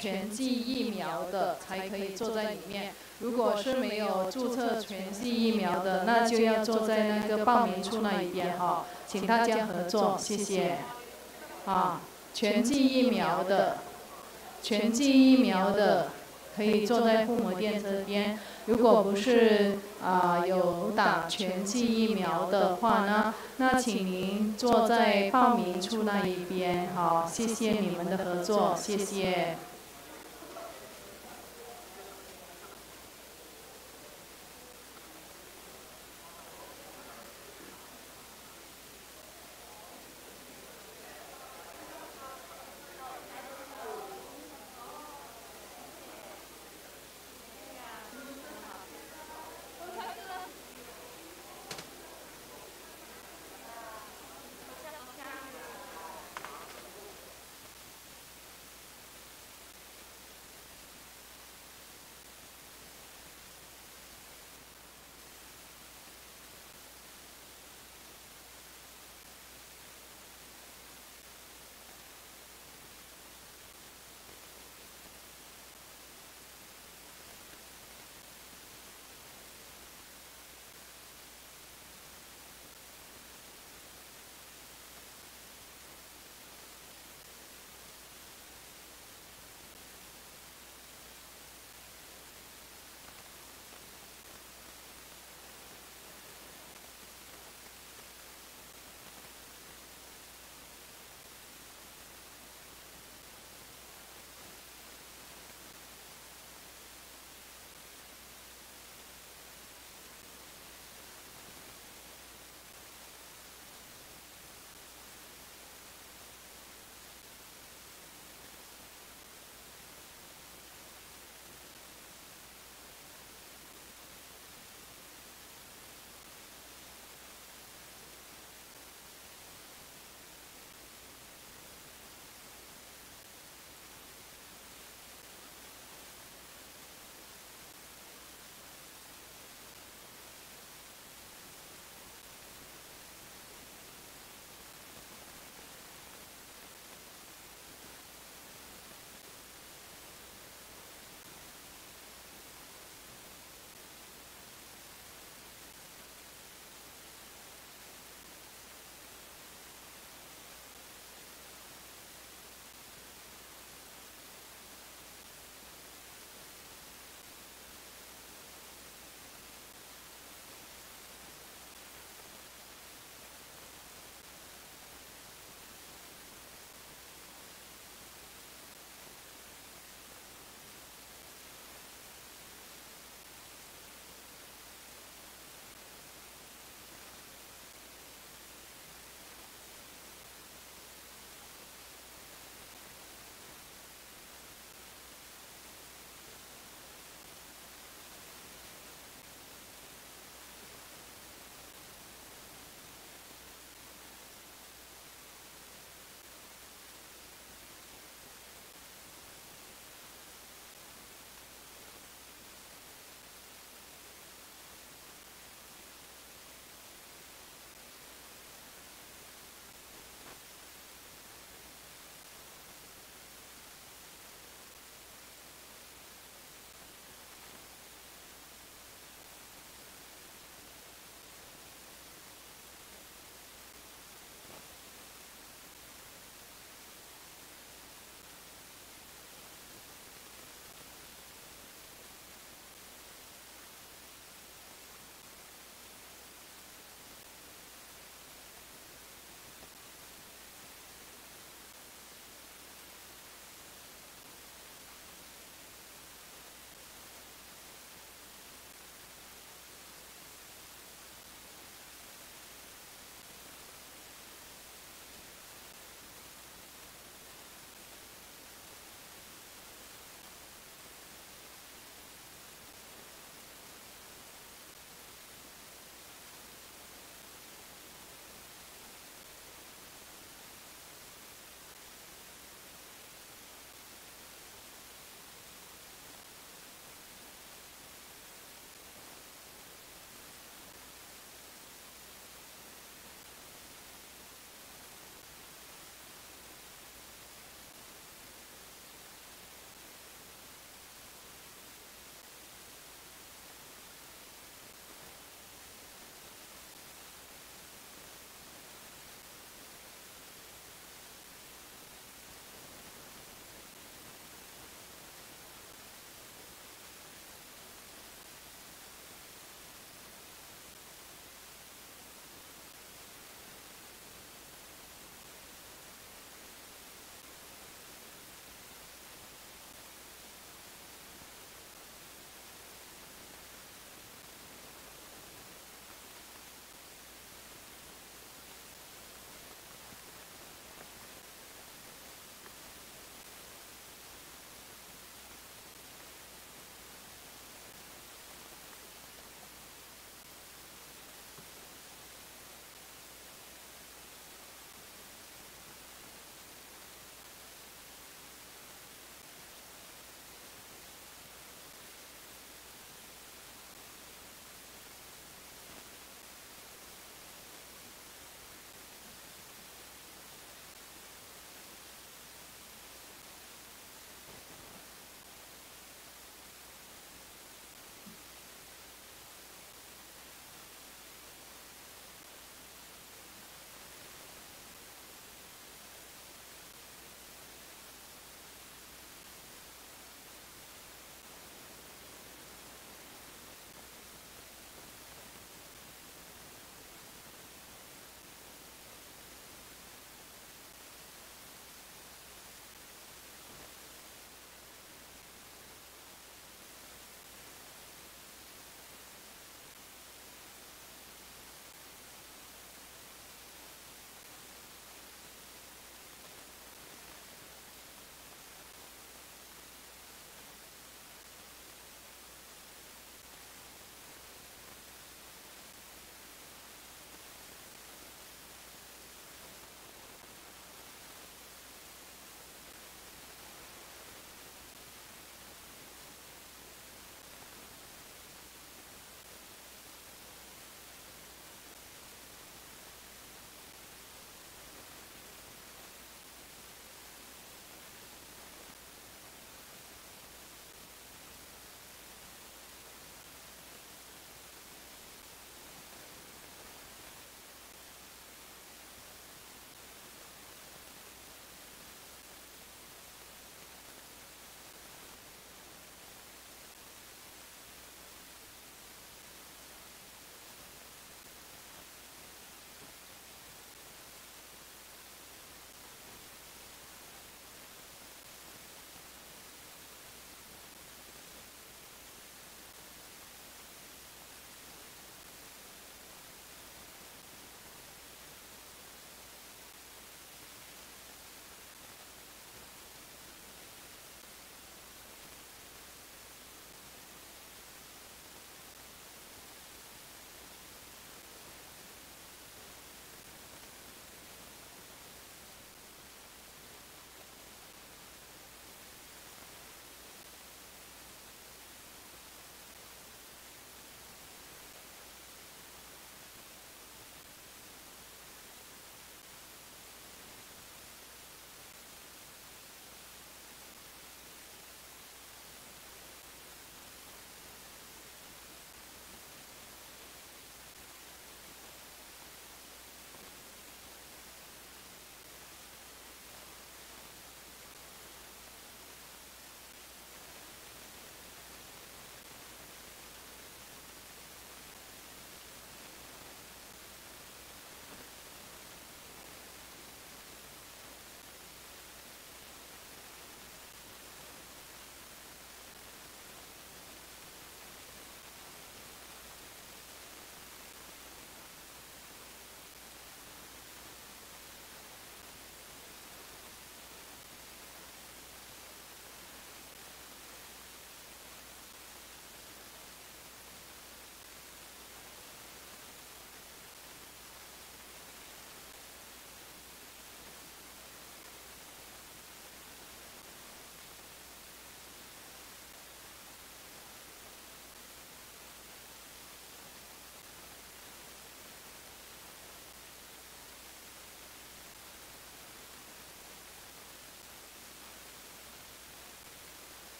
全剂疫苗的才可以坐在里面。如果是没有注册全剂疫苗的，那就要坐在那个报名处那一边哈，请大家合作，谢谢。啊，全剂疫苗的，全剂疫苗的可以坐在护摩殿这边。如果不是有打全剂疫苗的话呢，那请您坐在报名处那一边。好，谢谢你们的合作，谢谢。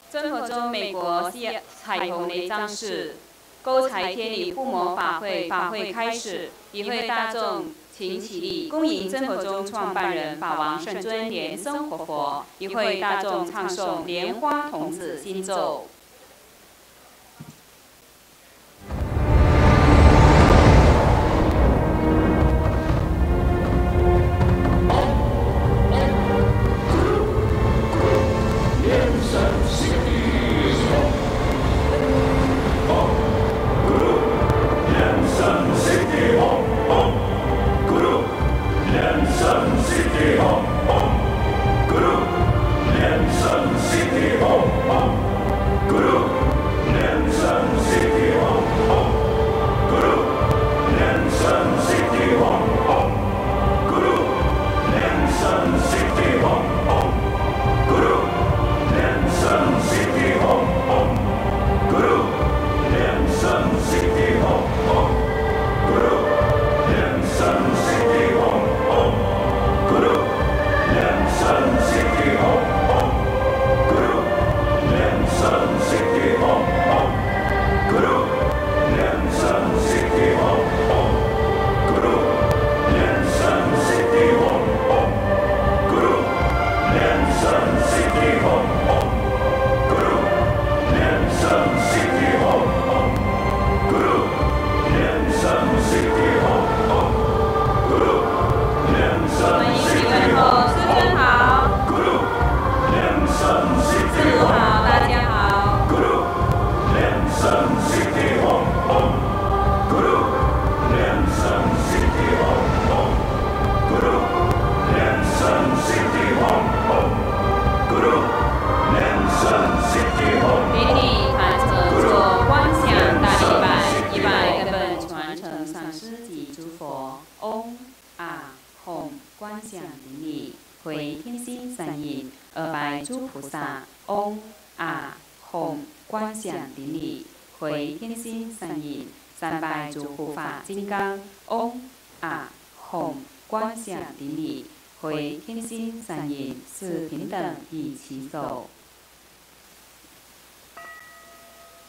生活中美国彩虹内藏式勾财天理护摩法会开始，与会大众请起立，恭迎真佛宗创办人法王圣尊莲生活佛，与会大众唱诵莲花童子心咒。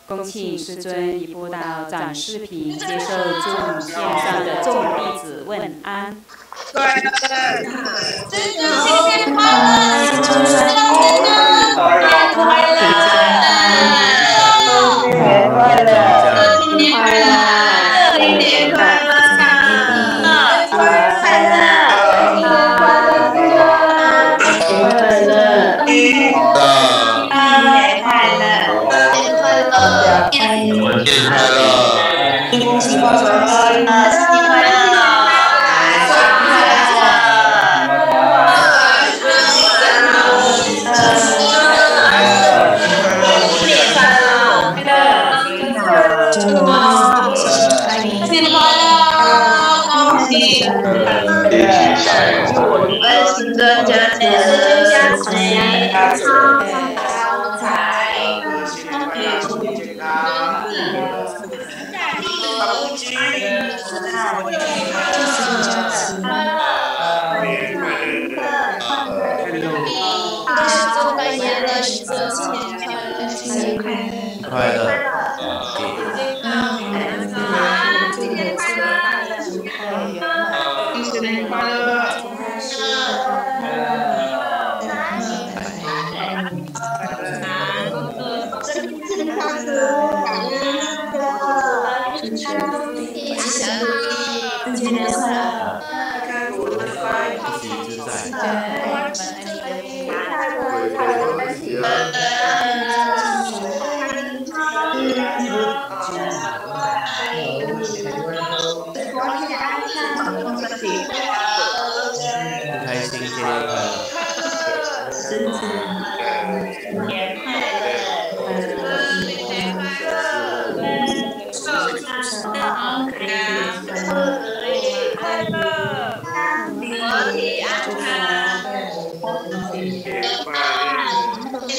恭请师尊以布道展视频接受众线上的众弟子问安。快乐，师尊新年快乐，师尊新年快乐，新年快乐，新年快乐，新年快乐，新年快乐，新年快乐，新年快乐，新年快乐，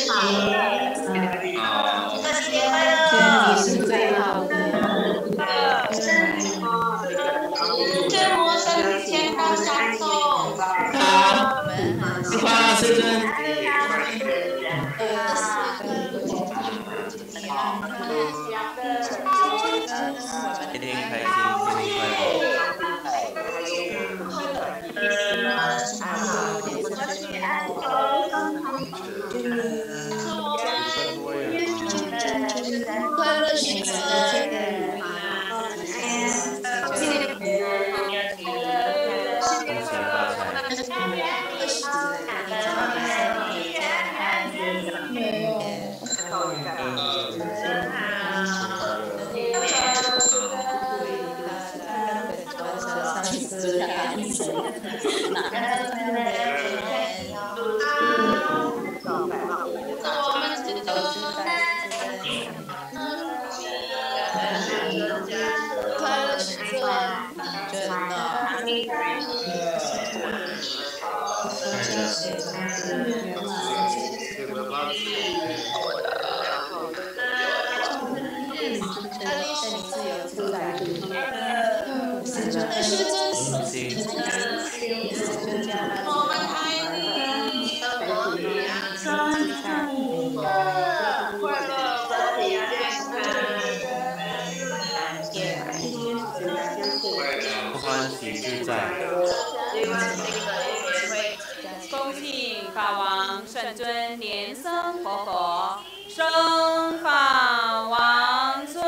欢喜自在。恭请法王圣尊莲生活佛升法王座。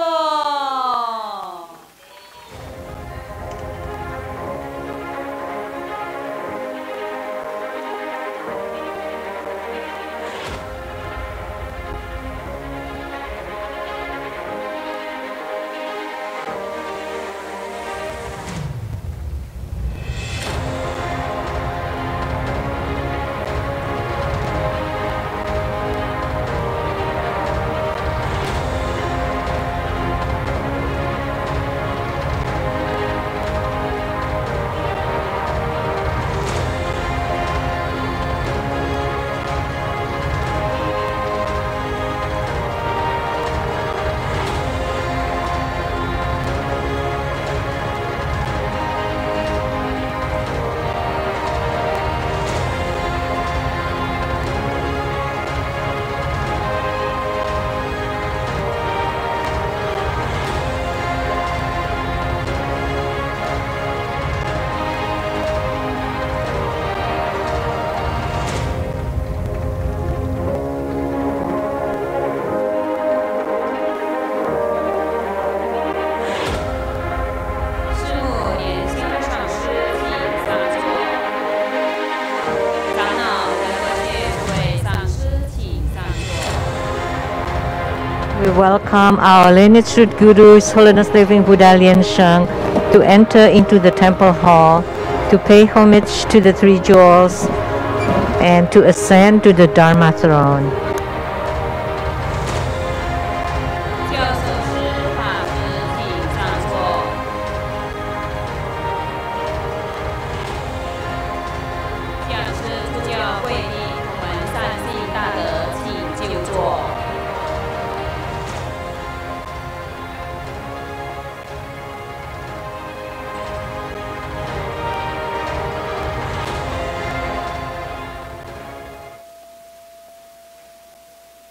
We welcome our lineage root Guru, His Holiness Living Buddha Lian-Sheng, to enter into the temple hall, to pay homage to the three jewels, and to ascend to the Dharma throne.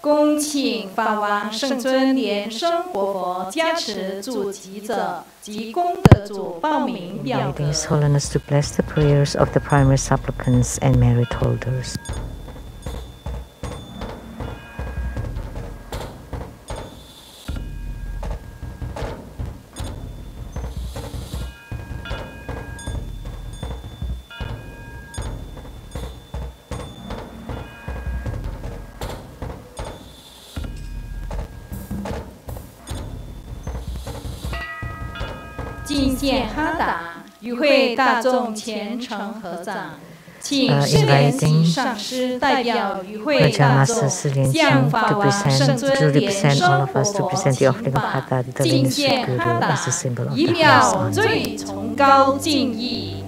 恭请法王圣尊莲生活佛加持助集者及功德主报名表格。 His Holiness to bless the prayers of the primary supplicants and merit holders.敬献哈达，与会大众虔诚合掌，请释莲喜上师代表与会大众向法王圣尊莲生活佛敬献哈达，以表最崇高敬意。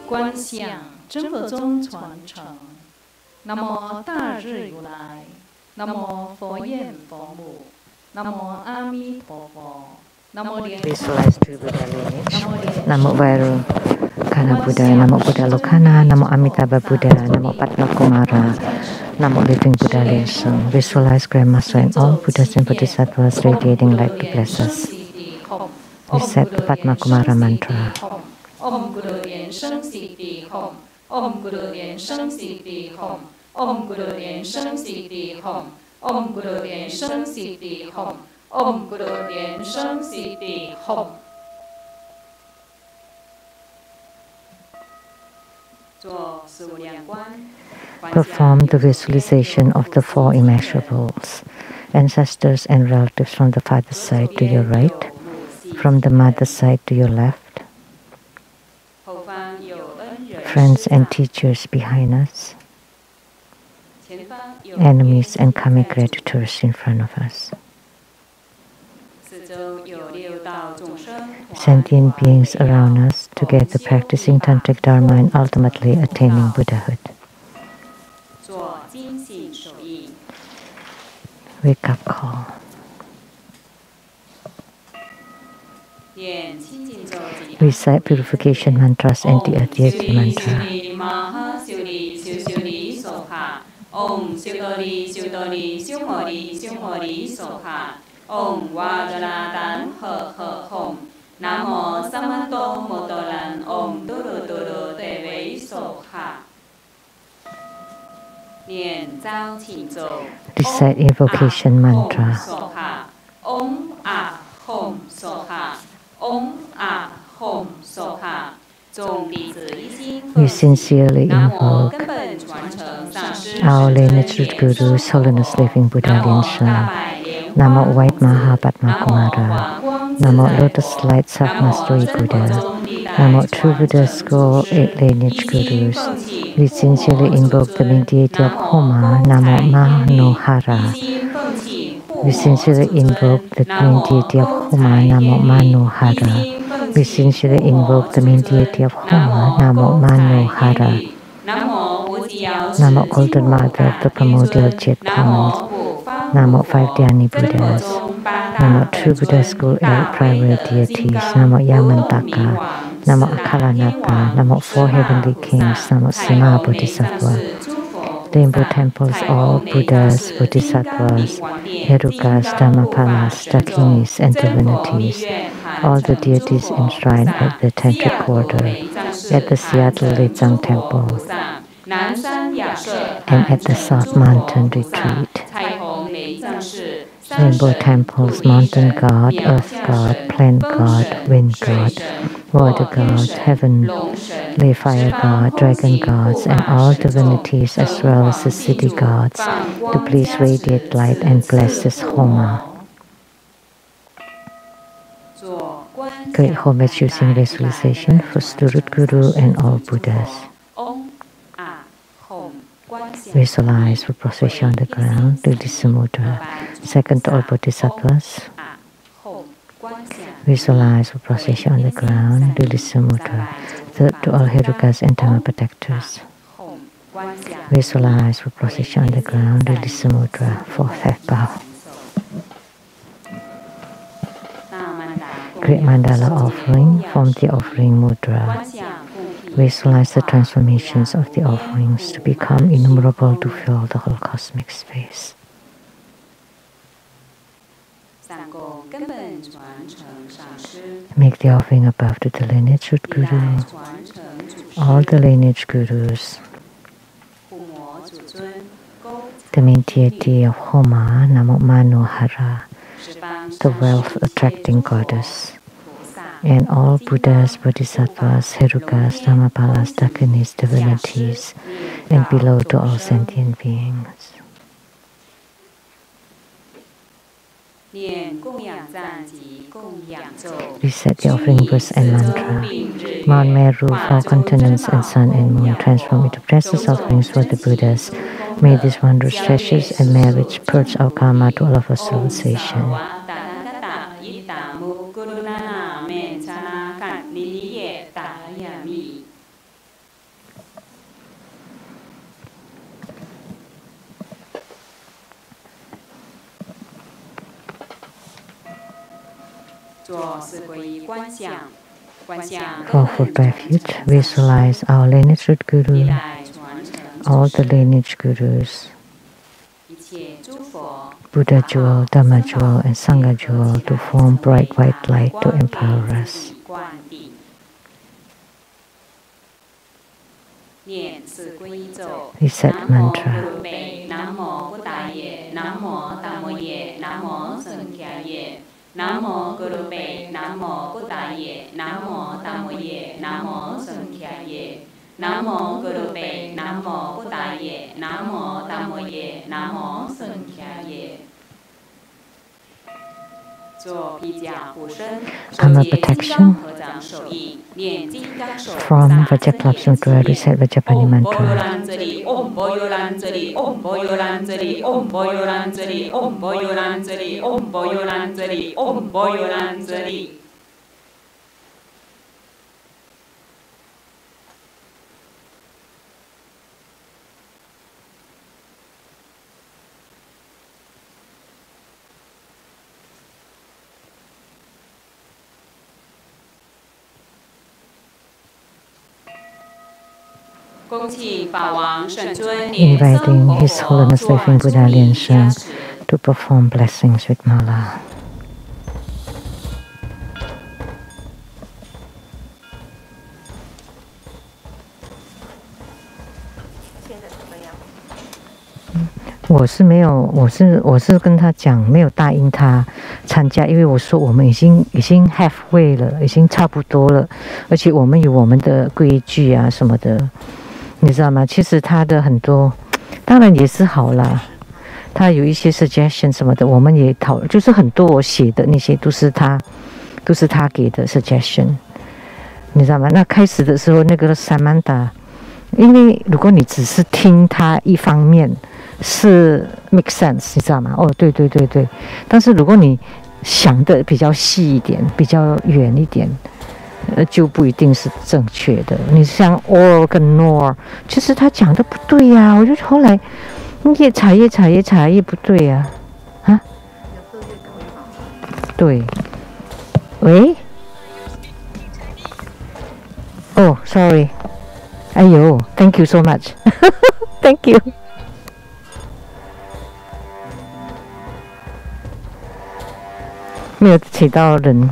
观想真佛宗传承，南无大日如来，南无佛焰佛母，南无阿弥陀佛，南无莲。Visualize true Buddha lineage. Namo Vajra Buddha, Namo Buddha Lokana, Namo Amitabha Buddha, Namo Padma Kumara, Namo Living Buddha Lian-Sheng. Visualize Grandmaster and all Buddhas and Bodhisattvas radiating light to bless us. We said the Padma Kumara mantra. Om Guru Lian-Sheng Siddhi Hom. Om Guru Lian-Sheng Siddhi Hom. Om Guru Lian-Sheng Siddhi Hom. Om Guru Lian-Sheng Siddhi Hom. Om Guru Lian-Sheng Siddhi Hom. Perform the visualization of the four immeasurables, ancestors and relatives from the father's side to your right, from the mother's side to your left, friends and teachers behind us, enemies and karmic creditors in front of us, sentient beings around us, together practicing tantric dharma and ultimately attaining Buddhahood. Wake up call. Recite purification mantras and the deity mantra. Om Siddhari Siddhari Siddhari Siddhari Soha. Om Vajra Dan He Hom. Namo Samato Motolan Om Duru Duru Deve Soha. Recite invocation mantra. Om A Hom Soha. Om A Hom Soha. We sincerely invoke our lineage root Guru's Holiness Living Buddha Lian-Sheng. Namo White Maha Padma Kumara. Namo Lotus Light Self-Mastery Buddha. Namo True Buddha School 8 Lineage Gurus. We sincerely invoke the main deity of Homa, Namo Manohara. We sincerely invoke the main deity of Homa, Namo Manohara. We sincerely invoke the main deity of Homa, Namo Manohara. Namo Golden Mother of the Primordial Jet Palms. Namo 5 Dhyani Buddhas. Namo True Buddha School 8 Primary Deities. Namo Yamantaka. Namo Akalanata. Namo 4 Heavenly Kings. Namo Sima Bodhisattva. Rainbow temples, all Buddhas, Bodhisattvas, Herukas, Dhammapalas, Dakinis, and divinities, all the deities enshrined at the Tantric Quarter, at the Seattle Lezang Temple, and at the South Mountain Retreat. Rainbow temples, mountain god, earth god, plant god, wind god, water god, heavenly fire god, dragon gods, and all divinities as well as the city gods, to please radiate light and bless this Homa. Great homage using visualization for Sturut Guru and all Buddhas. Visualize for procession on the ground, do the samudra. Second to all Bodhisattvas. Visualize for procession on the ground, do the samudra. Third to all Herukas and Dhamma protectors. Visualize for procession on the ground, do the samudra. Fourth half bow. Great mandala offering, form the offering mudra. Visualize the transformations of the offerings to become innumerable to fill the whole cosmic space. Make the offering above to the lineage root Guru, all the lineage Gurus, the main deity of Homa, Namo Manohara, the wealth-attracting goddess, and all Buddhas, Bodhisattvas, Herukas, Dhammapalas, Dakinis, divinities, and below to all sentient beings. Recite the offering verse and mantra. Mount Meru, 4 continents, and sun and moon transform into precious offerings for the Buddhas. May these wondrous treasures and merits purge our karma to all of our civilization. For food refuge, visualize our lineage root Guru, all the lineage Gurus, Buddha jewel, Dhamma jewel, and Sangha jewel to form bright white light to empower us. He said mantra. Namo Guru Be, Namo Buddhaye, Namo Dhammoye, Namo Sankhyaye. Namo Guru Be, Namo Buddhaye, Namo Dhammoye, Namo Sankhyaye. Karma protection from Vajra Sutra, recite Vajrapani mantra. Om Boyolanzali, Om Boyolanzali, Om Boyolanzali, Om Boyolanzali, Om Boyolanzali, Om Boyolanzali. 恭请法王圣尊莲生 Inviting His Holiness Living Buddha Lian-Sheng to perform blessings with mala.我是跟他讲，没有答应他参加，因为我说我们已经 halfway 了，已经差不多了，而且我们有我们的规矩啊什么的，你知道吗？其实他的很多，当然也是好啦，他有一些 suggestion 什么的，我们也讨论，就是很多我写的那些都是他给的 suggestion， 你知道吗？那开始的时候那个 Samantha， 因为如果你只是听他一方面。是 make sense， 你知道吗？哦，对。但是如果你想的比较细一点，比较远一点，就不一定是正确的。你像 or 跟 nor， 其实他讲的不对呀、我就后来越查越不对呀、啊，对，喂，哦 ，sorry， 哎呦 ，thank you so much，thank you。没有起到人。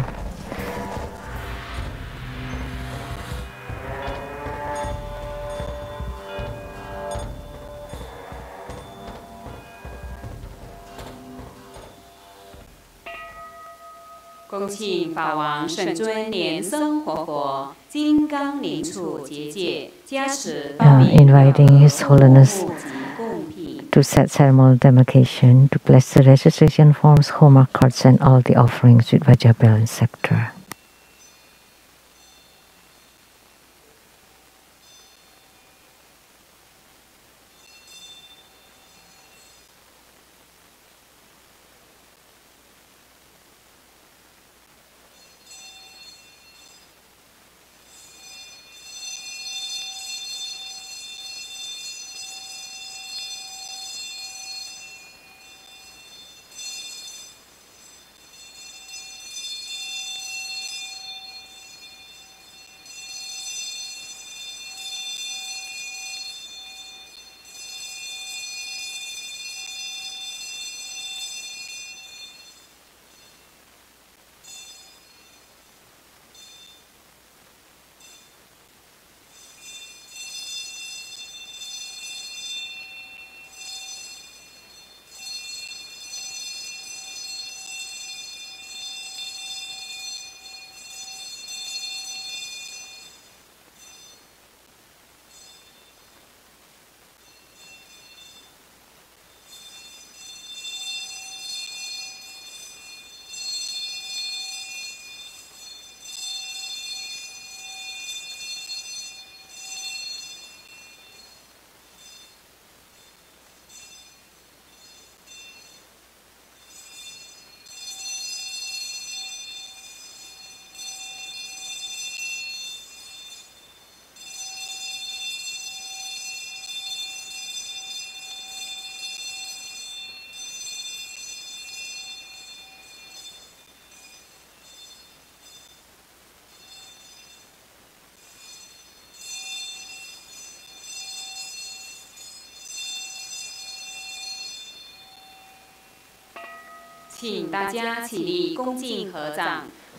恭请法王圣尊莲生活佛金刚灵处结界加持报名 Inviting His Holiness to set ceremonial demarcation, to bless the registration forms, Homa cards, and all the offerings with Vajra bell and scepter.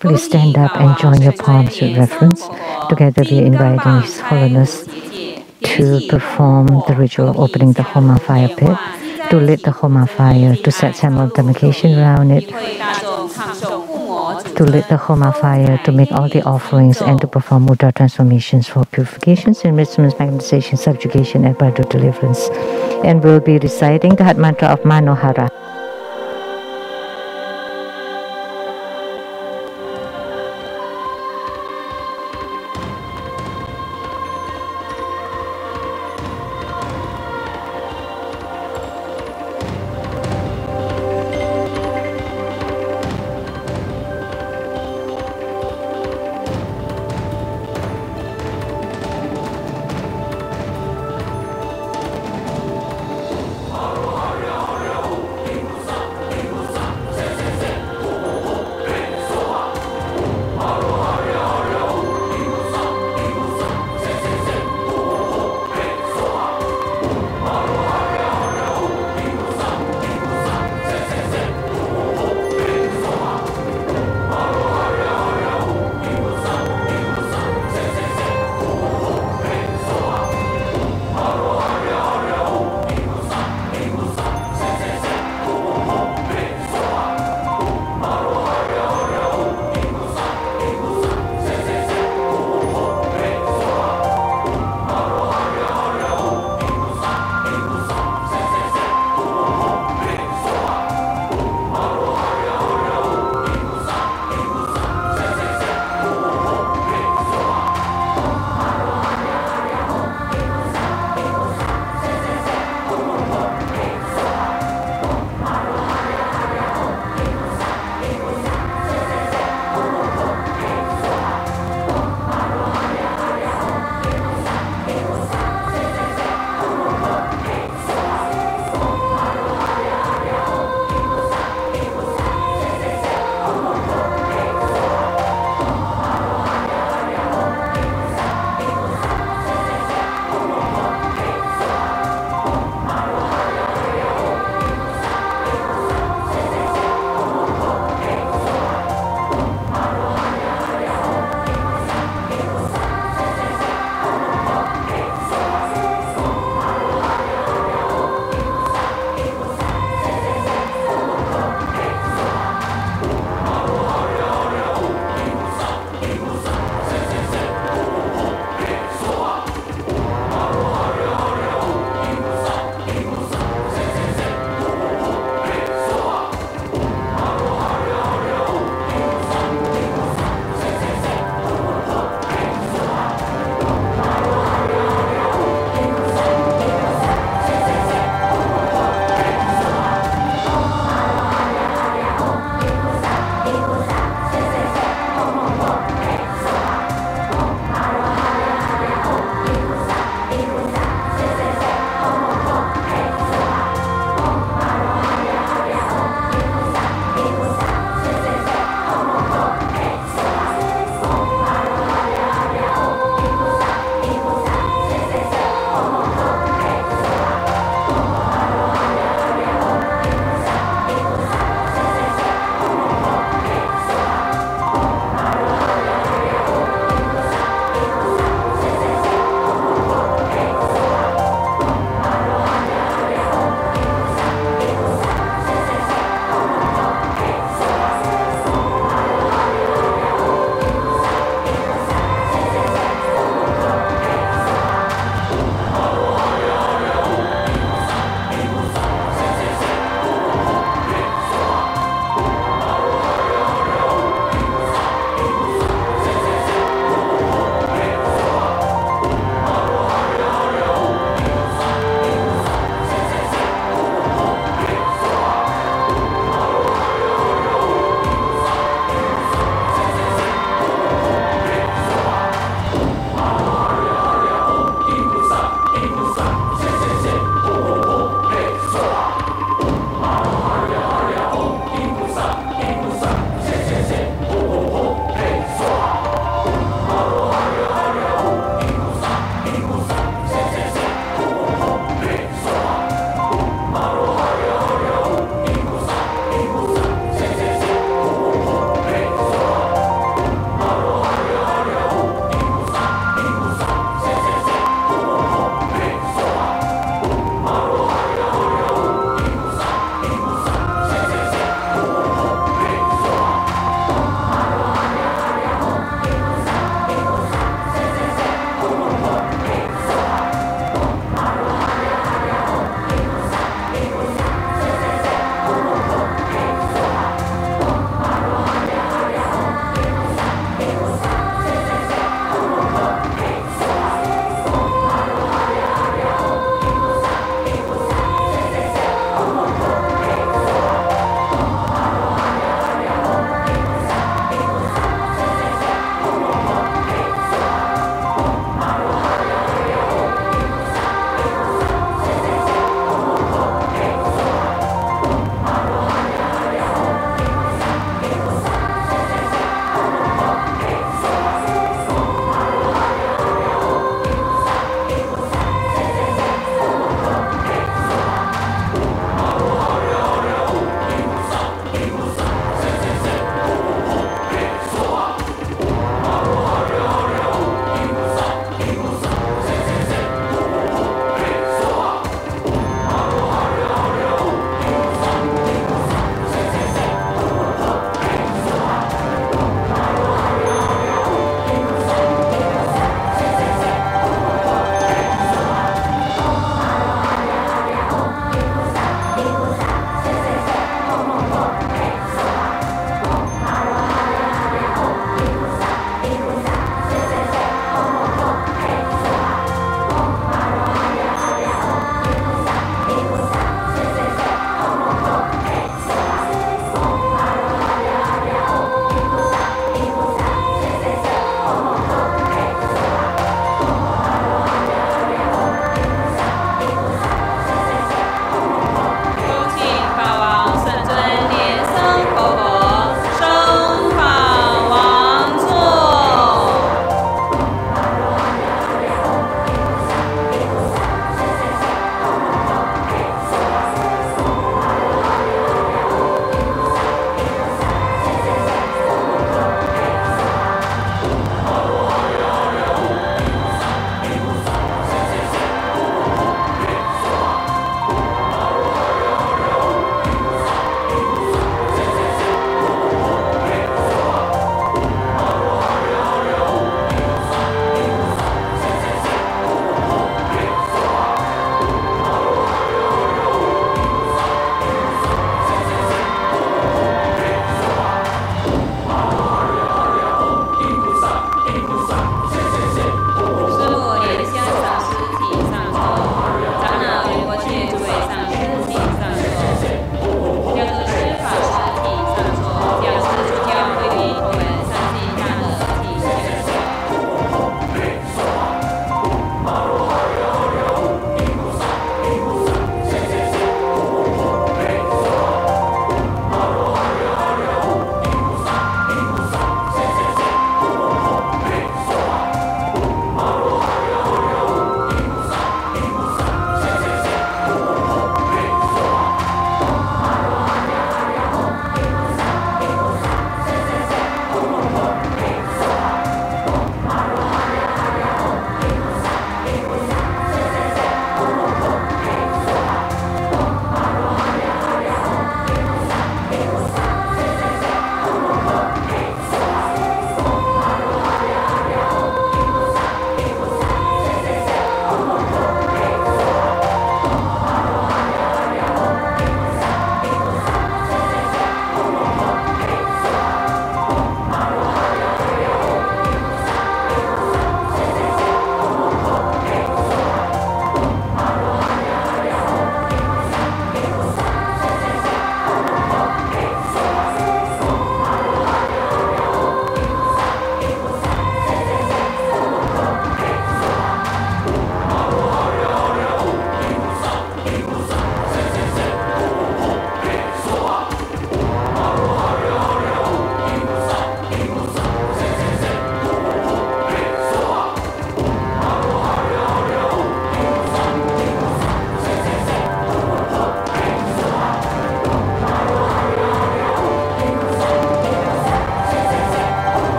Please stand up and join your palms with reverence. Together we are inviting His Holiness to perform the ritual of opening the Homa fire pit, to lit the Homa fire, to set simultaneation around it, to lit the Homa fire, to make all the offerings, and to perform Mudra transformations for purifications, enrichments, magnetization, subjugation, and Vajra deliverance. And we'll be reciting the Hat Mantra of Manohara.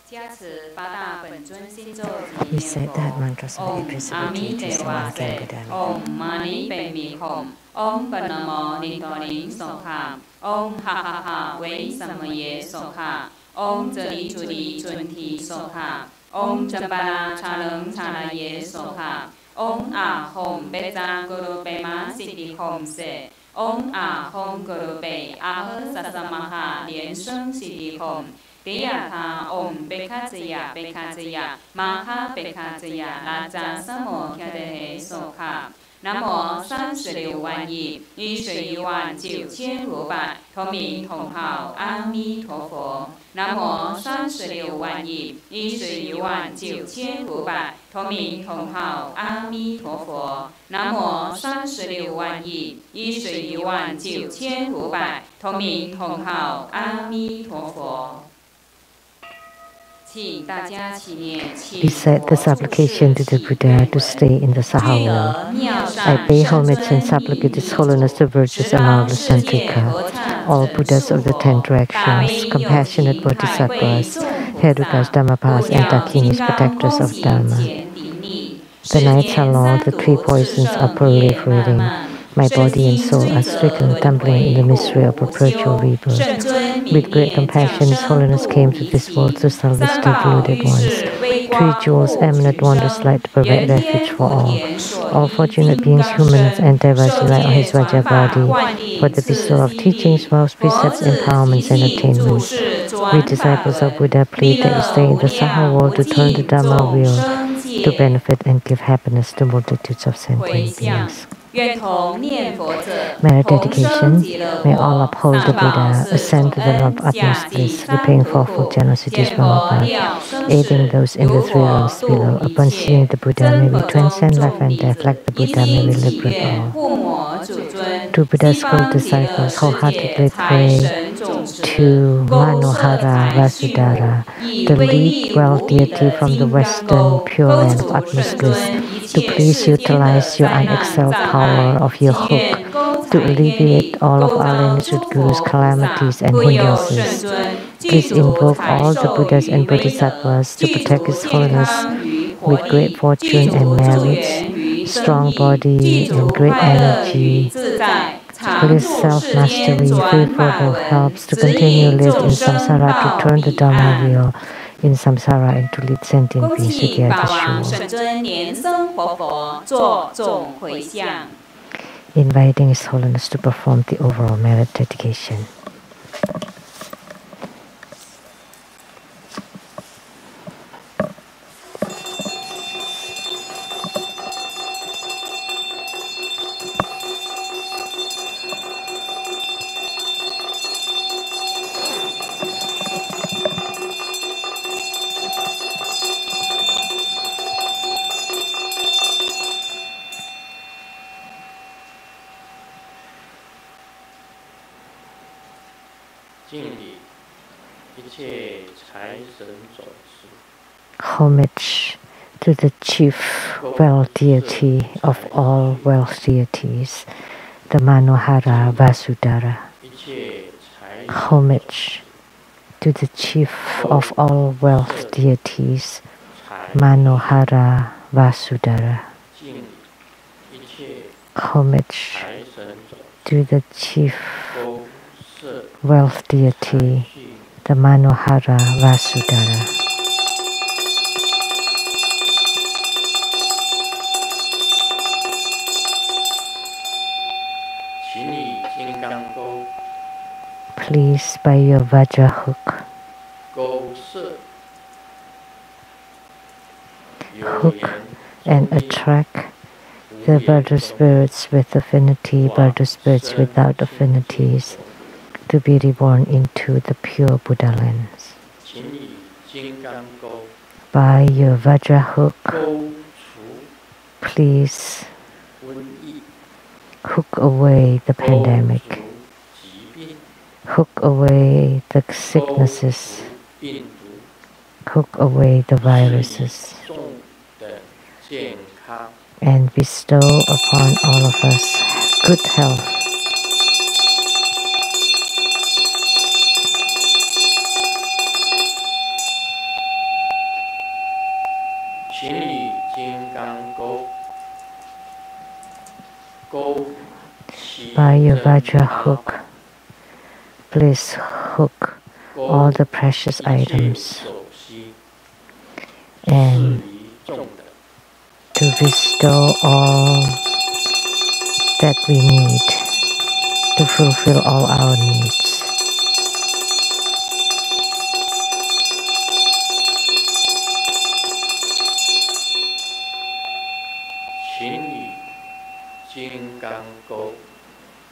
He said that mantras of invisibility to one can Buddha. Om Mani Pe Mi Khom. Om Panamo Nitoning Sokha. Om Ha Ha Ha Wei Samaye Sokha. Om Jali Juli Junti Sokha. Om Champala Chalung Chalaye Sokha. Om A Hom Beja Guru Pema Siddhi Khom Se. Om A Hom Guru Pe Ah Sasamaha Lian-Sheng Siddhi Khom. Deyatha Om Bekajaya Bekajaya Maha Bekajaya Raja Samo Kyadehe Sokha. 南无36万亿一水1万9500同名同号阿弥陀佛。南无36万亿一水1万9500同名同号阿弥陀佛。南无36万亿一水1万9500同名同号阿弥陀佛。 He said the supplication to the Buddha to stay in the Saha world. I pay homage and supplicate His Holiness the Virtuous and Marvelous Santika, all Buddhas of the 10 directions, compassionate bodhisattvas, Herukas, Dhammapas, and Dakinis, protectors of Dharma. The nights are long, the 3 poisons are proliferating. My body and soul are stricken, tumbling in the misery of perpetual rebirth. With great compassion, His Holiness came to this world to salvage the deluded ones. 3 jewels, eminent wondrous light, to provide refuge for all. All fortunate beings, humans, and devas rely on His Vajra body for the bestowal of teachings, vows, precepts, empowerments, and attainments. We disciples of Buddha plead that you stay in the Saha world to turn the Dharma wheel, to benefit and give happiness to multitudes of sentient beings. Merit dedication. May all uphold the Buddha, ascend to the love of utmost bliss, repaying fourfold generosities from above, aiding those in the 3 realms below. Upon seeing the Buddha, may we transcend life and death like the Buddha, may we liberate all. To Buddha's school disciples, wholeheartedly pray to Manohara Vasudhara, the lead world deity from the western pure land of utmost bliss, to please utilize your unexcelled power of your hook to alleviate all of our lineage Guru's calamities and hindrances. Please invoke all the Buddhas and Bodhisattvas to protect His Holiness with great fortune and merits, strong body and great energy, bliss, self-mastery, favorable helps to continue live in samsara, to turn the Dharma wheel in samsara and to lead sentient beings to their shore. Inviting His Holiness to perform the overall merit dedication. Homage to the chief wealth deity of all wealth deities, the Manohara Vasudhara. Homage to the chief of all wealth deities, Manohara Vasudhara. Homage to the chief wealth deity, the Manohara Vasudhara. Please, by your Vajra hook, and attract the Vajra spirits with affinity, Vajra spirits without affinities, to be reborn into the pure Buddha lands. By your Vajra hook, please hook away the pandemic, hook away the sicknesses, hook away the viruses, and bestow upon all of us good health. By your Vajra hook, please hook all the precious items and to bestow all that we need to fulfill all our needs.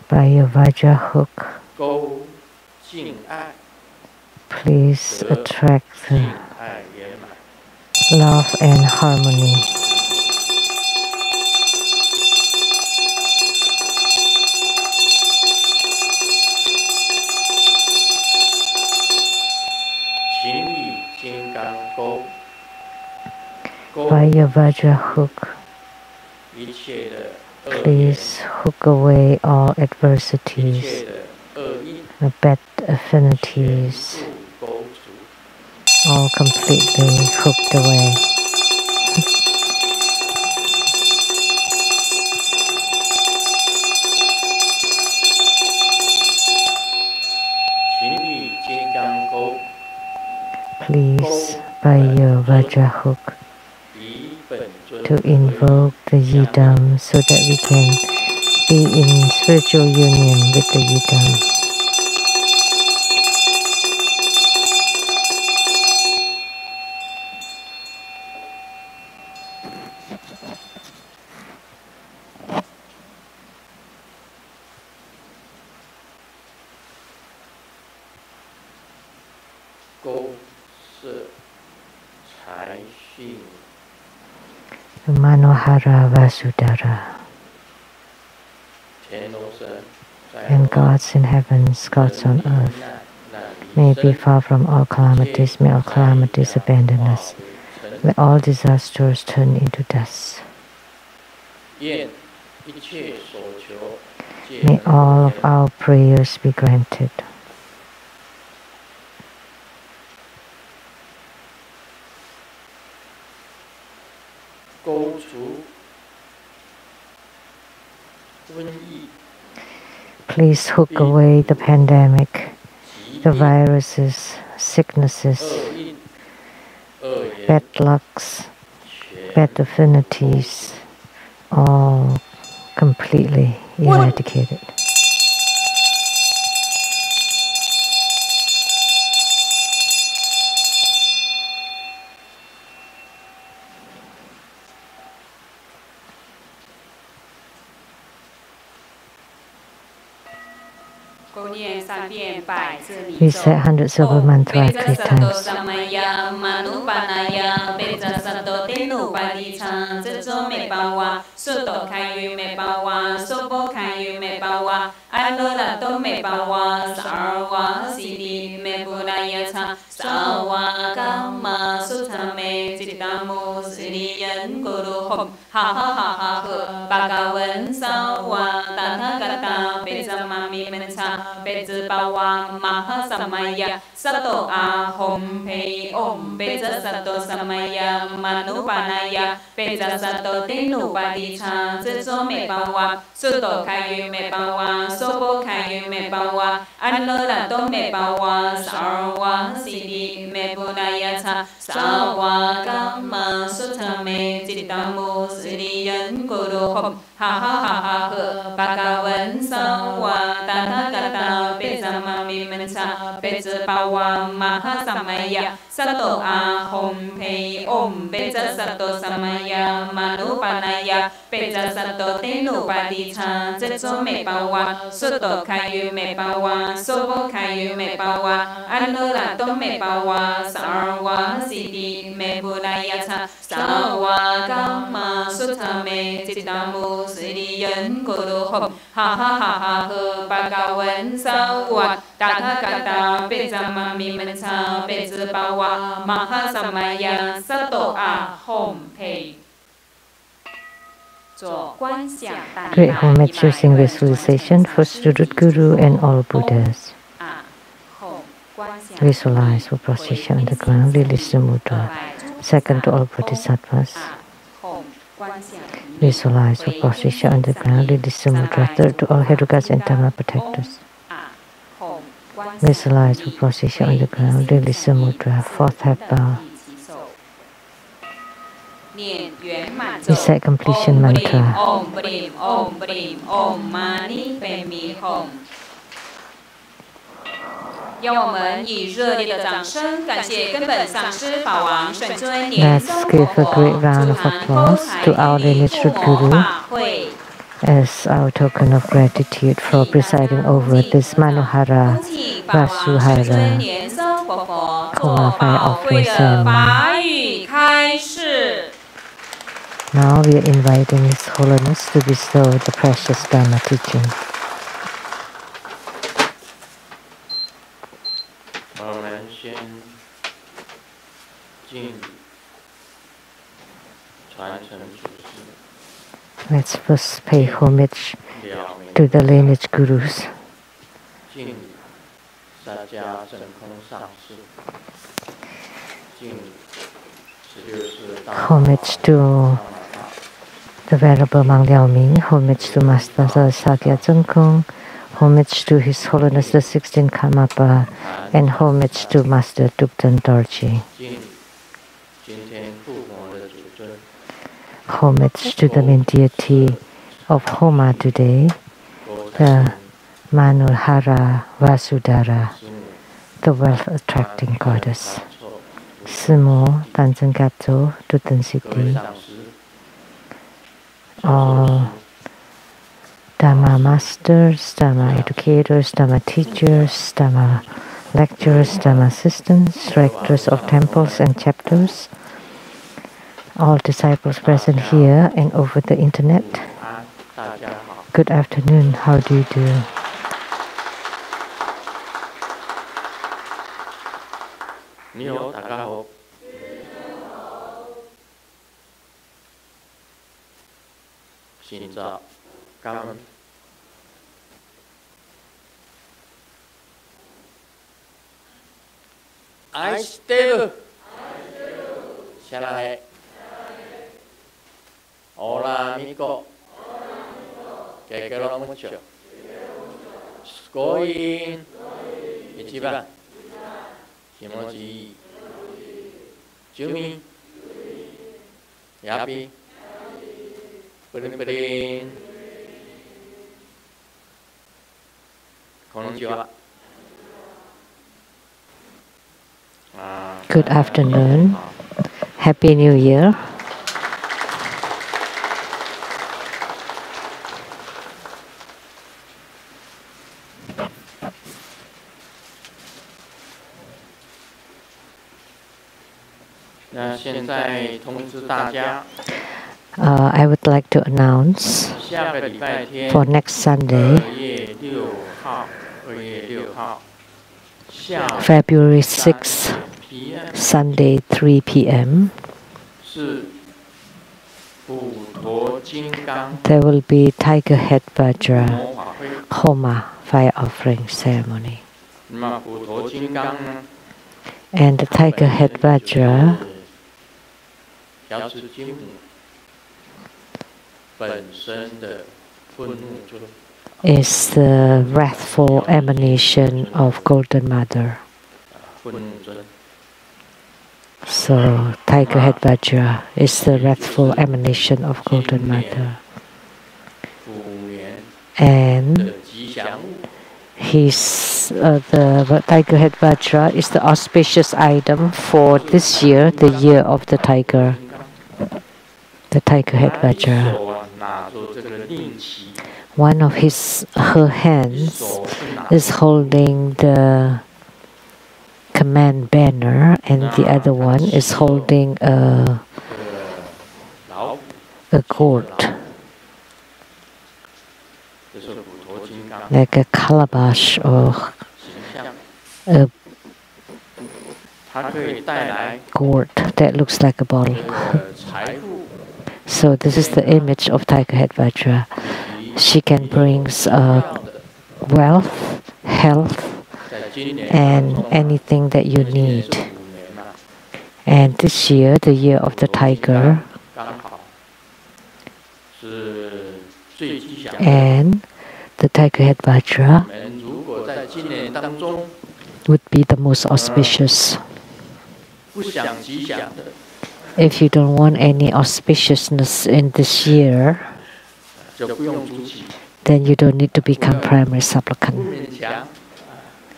By your Vajra hook, please attract love and harmony. By your Vajra hook, please hook away all adversities, bad affinities, all completely hooked away. Please, by your Vajra hook, to invoke the Yidam so that we can be in spiritual union with the Yidam. Manohara Vasudhara, and gods in heavens, gods on earth, may be far from all calamities, may all calamities abandon us, may all disasters turn into dust. May all of our prayers be granted. Please hook away the pandemic, the viruses, sicknesses, bad lucks, bad affinities, all completely eradicated. We say 100 silver mantra 3 times. Samaya Sato Ahom Pei Om Beja Sato Samaya Manupanaya Beja Sato Tenu Padicha Zezo Me Bawa Suto Kayu Me Bawa Sobo Kayu Me Bawa Anoda To Me Bawa Sarwa Sidi Me Bunaya Cha Sawa Kama Sutta Me Jitamu Siriyan Guru Hom Ha Ha Ha Ha Ha Bhagavan Sawa Tathagata Bezamami Mensa Beza Bawa Mahasamaya Sato Ahom Pei Om Beja Sato Samaya Manupanaya Beja Sato Tenu Padicha Zezo Me Bawa Suto Kayu Me Bawa Sobo Kayu Me Bawa Anura To Me Bawa Sarwa Sidi Me Bunaya Cha Sawa Kama Sutta Me Jitamu Siriyan Guru Hom Ha Ha Ha Ha Ha Bhagavan Sawa Tathagata Bezamami Mensa Beza Bawa Mahasamaya Sato Ahom Pei. Great Homa choosing visualization for student Guru and all Buddhas. Visualize for position on the ground, release the mudra. Second to all Bodhisattvas. Visualize the position on the ground. Release the mudra. Third to all Herukas and Dharma protectors. Visualize the position on the ground. Release the mudra. Fourth head bow. Recite completion mantra. Om Brim, Om Brim, Om Mani Padme Hum. 让我们以热烈的掌声感谢根本上师法王圣尊莲宗 Let's give a great round of applause to our lineage guru as our token of gratitude for presiding over this Manohara Vasuhara Homa fire offering ceremony. Now we are inviting His Holiness to bestow the precious Dharma teaching. Let's first pay homage to the lineage gurus. Homage to the Venerable Mang Liao Ming, homage to Master Sakya Zhengkong, homage to His Holiness the 16th Karmapa, and homage to Master Dukten Dorji. Homage to the main deity of Homa today, the Manohara Vasudhara, the wealth-attracting goddess. Sumo Tanzan Gato Duten Siddhi. All Dharma masters, Dharma educators, Dharma teachers, Dharma lecturers, Dharma assistants, rectors of temples and chapters, all disciples present here and over the internet. Good afternoon, how do you do? I still Shalahe Hola amigo Que quiero mucho Scoin Ichiban Kimoji Jumi Yapi Prin Konnichiwa. Good afternoon. Happy New Year. I would like to announce for next Sunday, February 6th, Sunday 3 p.m. there will be Tiger Head Vajra Homa fire offering ceremony. And the Tiger Head Vajra is the wrathful emanation of Golden Mother. So, Tiger Head Vajra is the wrathful emanation of Golden Mother. And the Tiger Head Vajra is the auspicious item for this year, the year of the tiger. The Tiger Head Vajra. One of her hands is holding the command banner, and the other one is holding a gourd, like a calabash or a gourd that looks like a bottle. So this is the image of Tiger Head Vajra. She can bring wealth, health, and anything that you need. And this year, the year of the tiger, And the tiger head Vajra would be the most auspicious. If you don't want any auspiciousness in this year, then you don't need to become primary supplicant.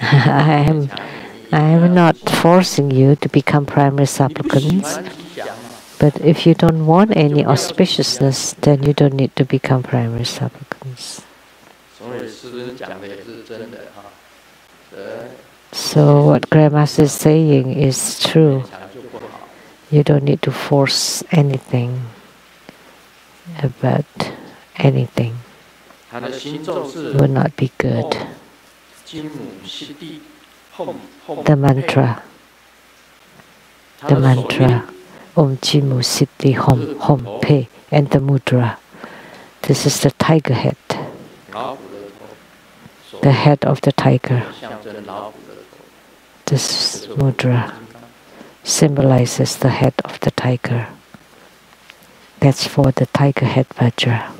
I am not forcing you to become primary supplicants, but if you don't want any auspiciousness, then you don't need to become primary supplicants. So what Grandmaster is saying is true. You don't need to force anything about anything. It would not be good. The mantra, Om Chimu Siddhi Hom Hom Pe, and the mudra. This is the tiger head, the head of the tiger. This mudra symbolizes the head of the tiger. That's for the tiger head Vajra.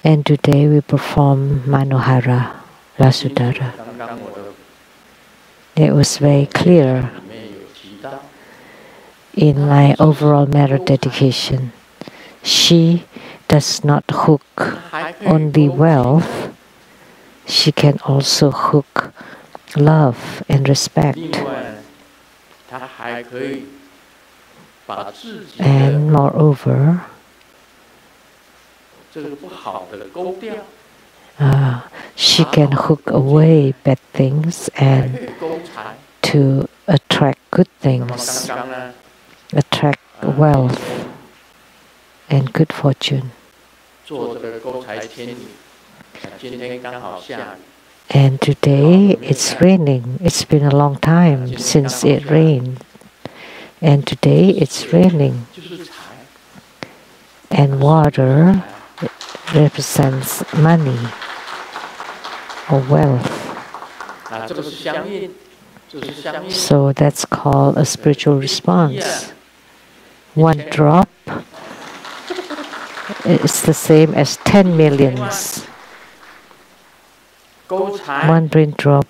And today we perform Manohara Vasudhara. It was very clear in my overall merit dedication. She does not hook only wealth, she can also hook love and respect. And moreover, she can hook away bad things and to attract good things, attract wealth and good fortune. And today it's raining. It's been a long time since it rained. And today it's raining. And water represents money or wealth. So that's called a spiritual response. One drop is the same as 10 millions. One raindrop,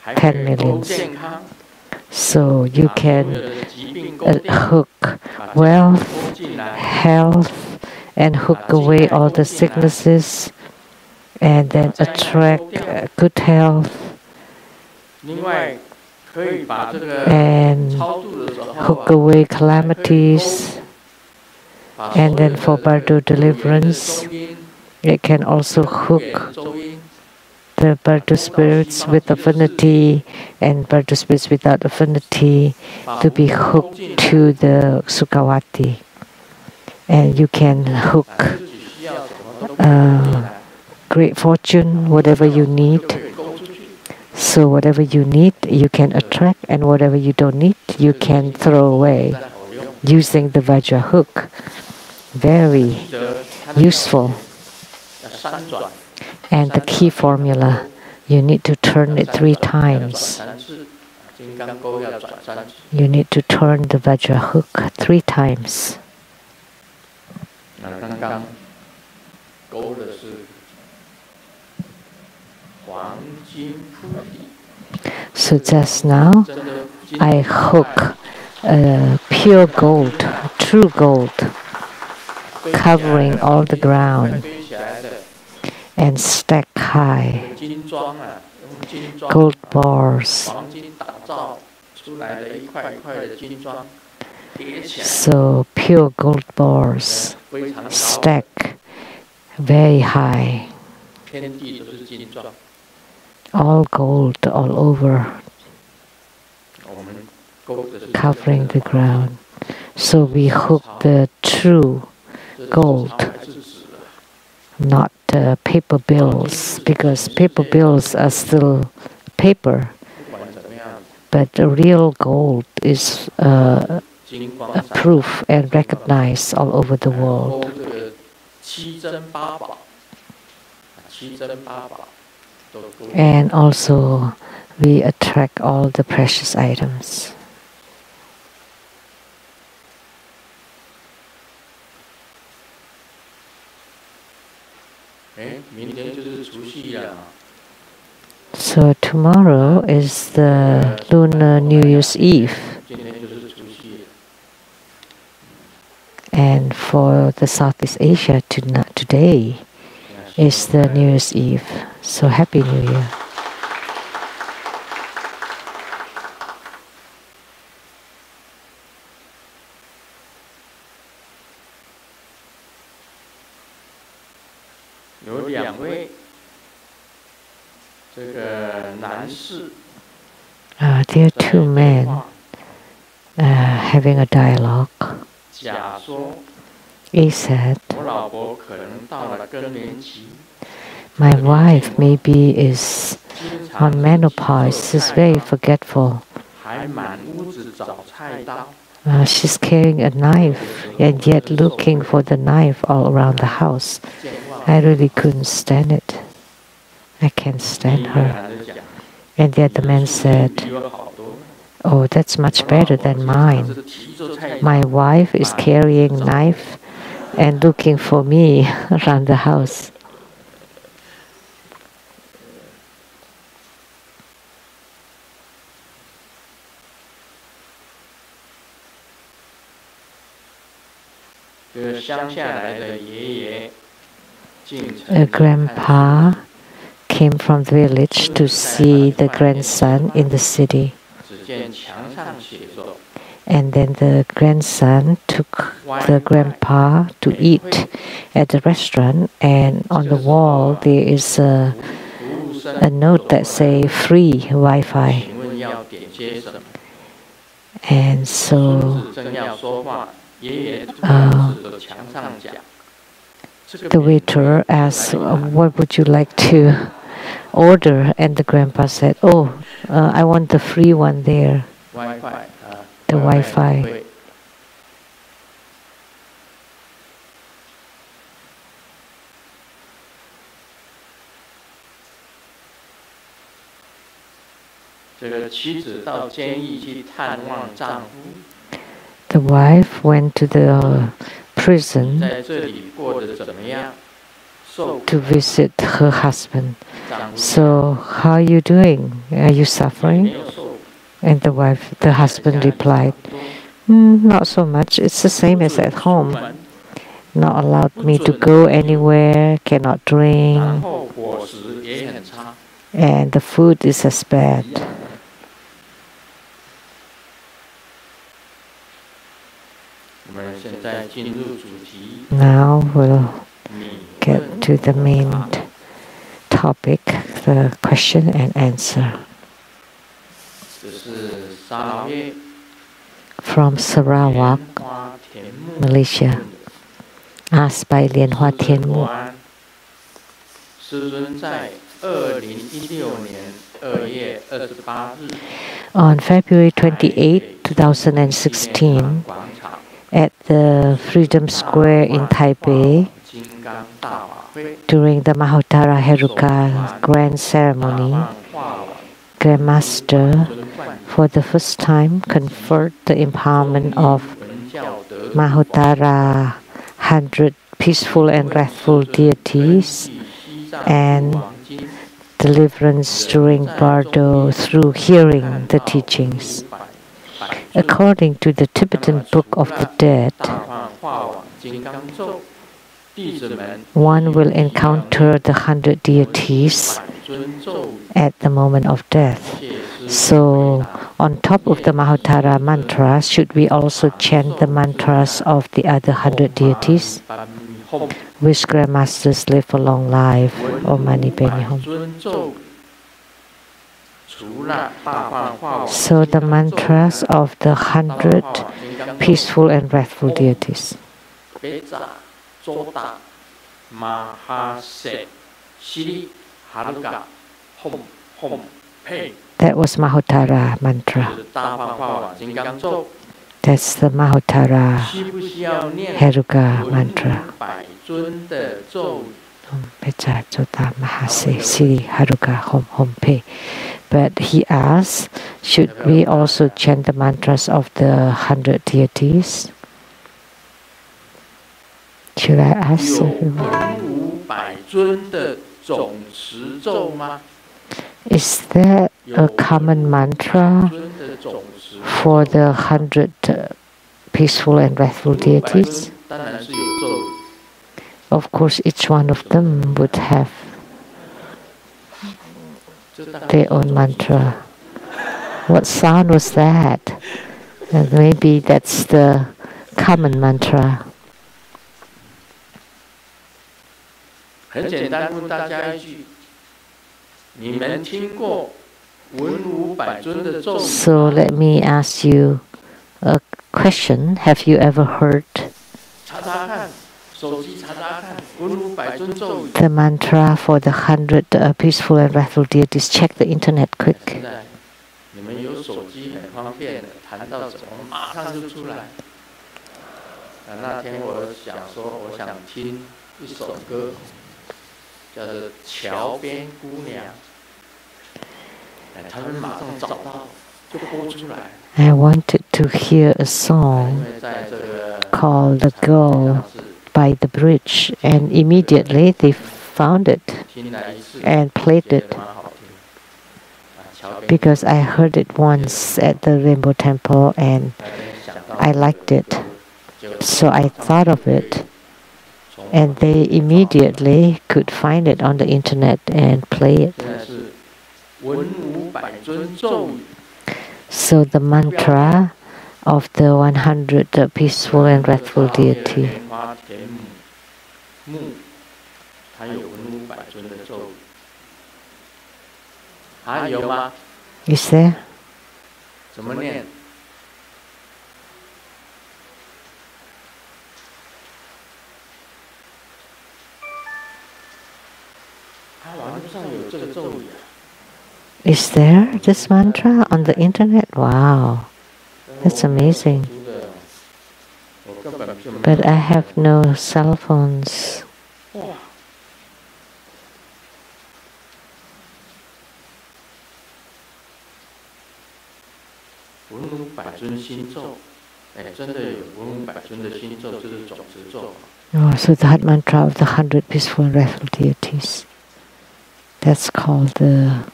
10 millions. So you can hook wealth, health, and hook away all the sicknesses, and then attract good health, and hook away calamities. And then for Bardo deliverance, it can also hook the Bardo spirits with affinity and Bardo spirits without affinity to be hooked to the Sukhavati. And you can hook great fortune, whatever you need. So whatever you need, you can attract, and whatever you don't need, you can throw away using the Vajra hook. Very useful. And the key formula, you need to turn it 3 times. You need to turn the Vajra hook 3 times. So just now, I hook pure gold, true gold, covering all the ground and stack high. Gold bars. So pure gold bars stack very high. All gold all over, covering the ground. So we hook the true gold, not paper bills, because paper bills are still paper, but the real gold is approved and recognized all over the world. And also we attract all the precious items. So tomorrow is the Lunar New Year's Eve. And for the Southeast Asia, today is the New Year's Eve. So Happy New Year. There are two men having a dialogue. He said, my wife maybe is on menopause, she's very forgetful. She's carrying a knife and yet looking for the knife all around the house. I really couldn't stand it. I can't stand her. And the other man said, oh, that's much better than mine. My wife is carrying a knife and looking for me around the house. A grandpa came from the village to see the grandson in the city. And then the grandson took the grandpa to eat at the restaurant, and on the wall there is a note that says free Wi-Fi. And so the waiter asked, what would you like to order? And the grandpa said, oh, I want the free one there, the Wi-Fi. The wife went to the prison to visit her husband. So, how are you doing? Are you suffering? And the husband replied, not so much. It's the same as at home. Not allowed me to go anywhere, cannot drink, and the food is as bad. Now we'll get to the main topic, the question and answer. From Sarawak, Malaysia, asked by Lian-Hua Tianmu. On February 28, 2016, at the Freedom Square in Taipei, during the Mahottara Heruka Grand Ceremony, Grandmaster, for the first time, conferred the empowerment of Mahottara 100 peaceful and wrathful deities and deliverance during Bardo through hearing the teachings. According to the Tibetan Book of the Dead, one will encounter the 100 deities at the moment of death. So, on top of the Mahottara mantra, should we also chant the mantras of the other 100 deities? Wish Grandmasters live a long life. Om Mani Padme Hum. So the mantras of the 100 peaceful and wrathful deities. That was Mahottara mantra. That's the Mahottara Heruka mantra. But he asked, should we also chant the mantras of the 100 deities? Should I ask? Is there a common mantra for the 100 peaceful and wrathful deities? Of course, each one of them would have their own mantra. What sound was that? Maybe that's the common mantra. So let me ask you a question. Have you ever heard the mantra for the 100 peaceful and wrathful deities? Check the internet quick. I wanted to hear a song called The Girl by the Bridge, and immediately they found it and played it. Because I heard it once at the Rainbow Temple and I liked it. So I thought of it, and they immediately could find it on the internet and play it. So the mantra of the 100 peaceful and wrathful deity. Is there? Is there this mantra on the internet? Wow, that's amazing. But I have no cell phones. Oh, so that mantra of the 100 peaceful and wrathful deities, that's called the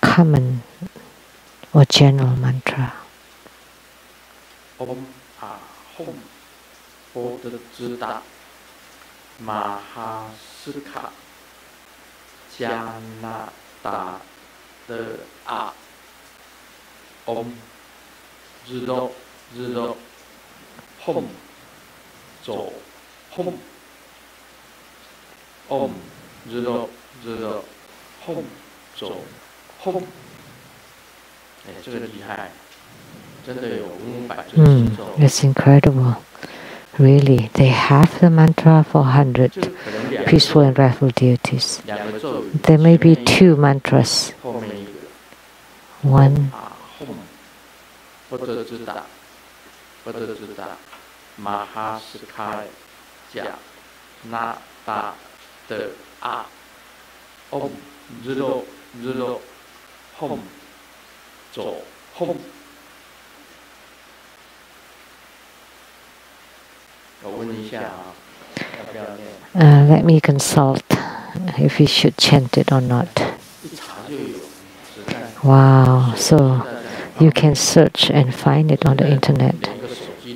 common or general mantra. It's incredible. Really, they have the mantra for 100 peaceful and wrathful deities. There may be two mantras. One let me consult if we should chant it or not. Wow, so you can search and find it on the internet.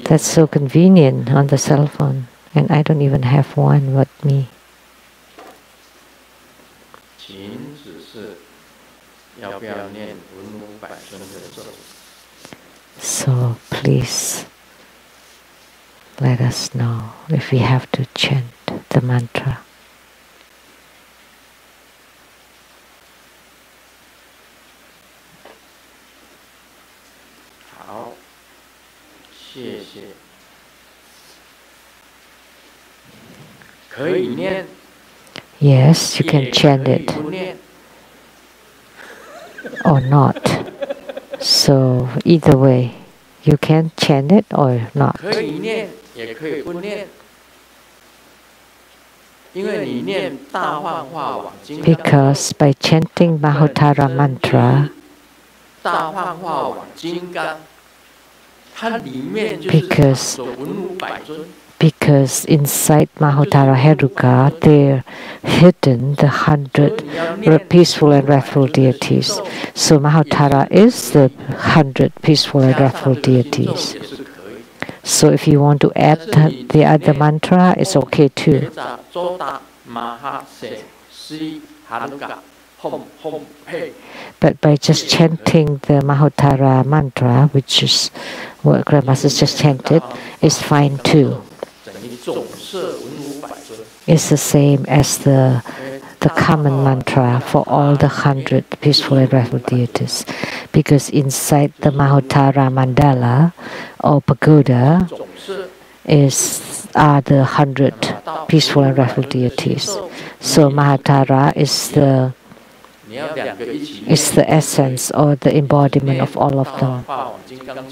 That's so convenient on the cell phone, and I don't even have one but me. So please let us know if we have to chant the mantra. Yes, you can chant it or not. So either way, you can chant it or not. Because by chanting Mahottara mantra, because because inside Mahottara Heruka there hidden the 100 peaceful and wrathful deities. So Mahottara is the 100 peaceful and wrathful deities. So if you want to add the other mantra, it's okay too. But by just chanting the Mahottara mantra, which is what Grandmaster just chanted, is fine too. It's the same as the common mantra for all the 100 peaceful and wrathful deities. Because inside the Mahottara mandala or pagoda are the 100 peaceful and wrathful deities. So Mahottara is the essence or the embodiment of all of them.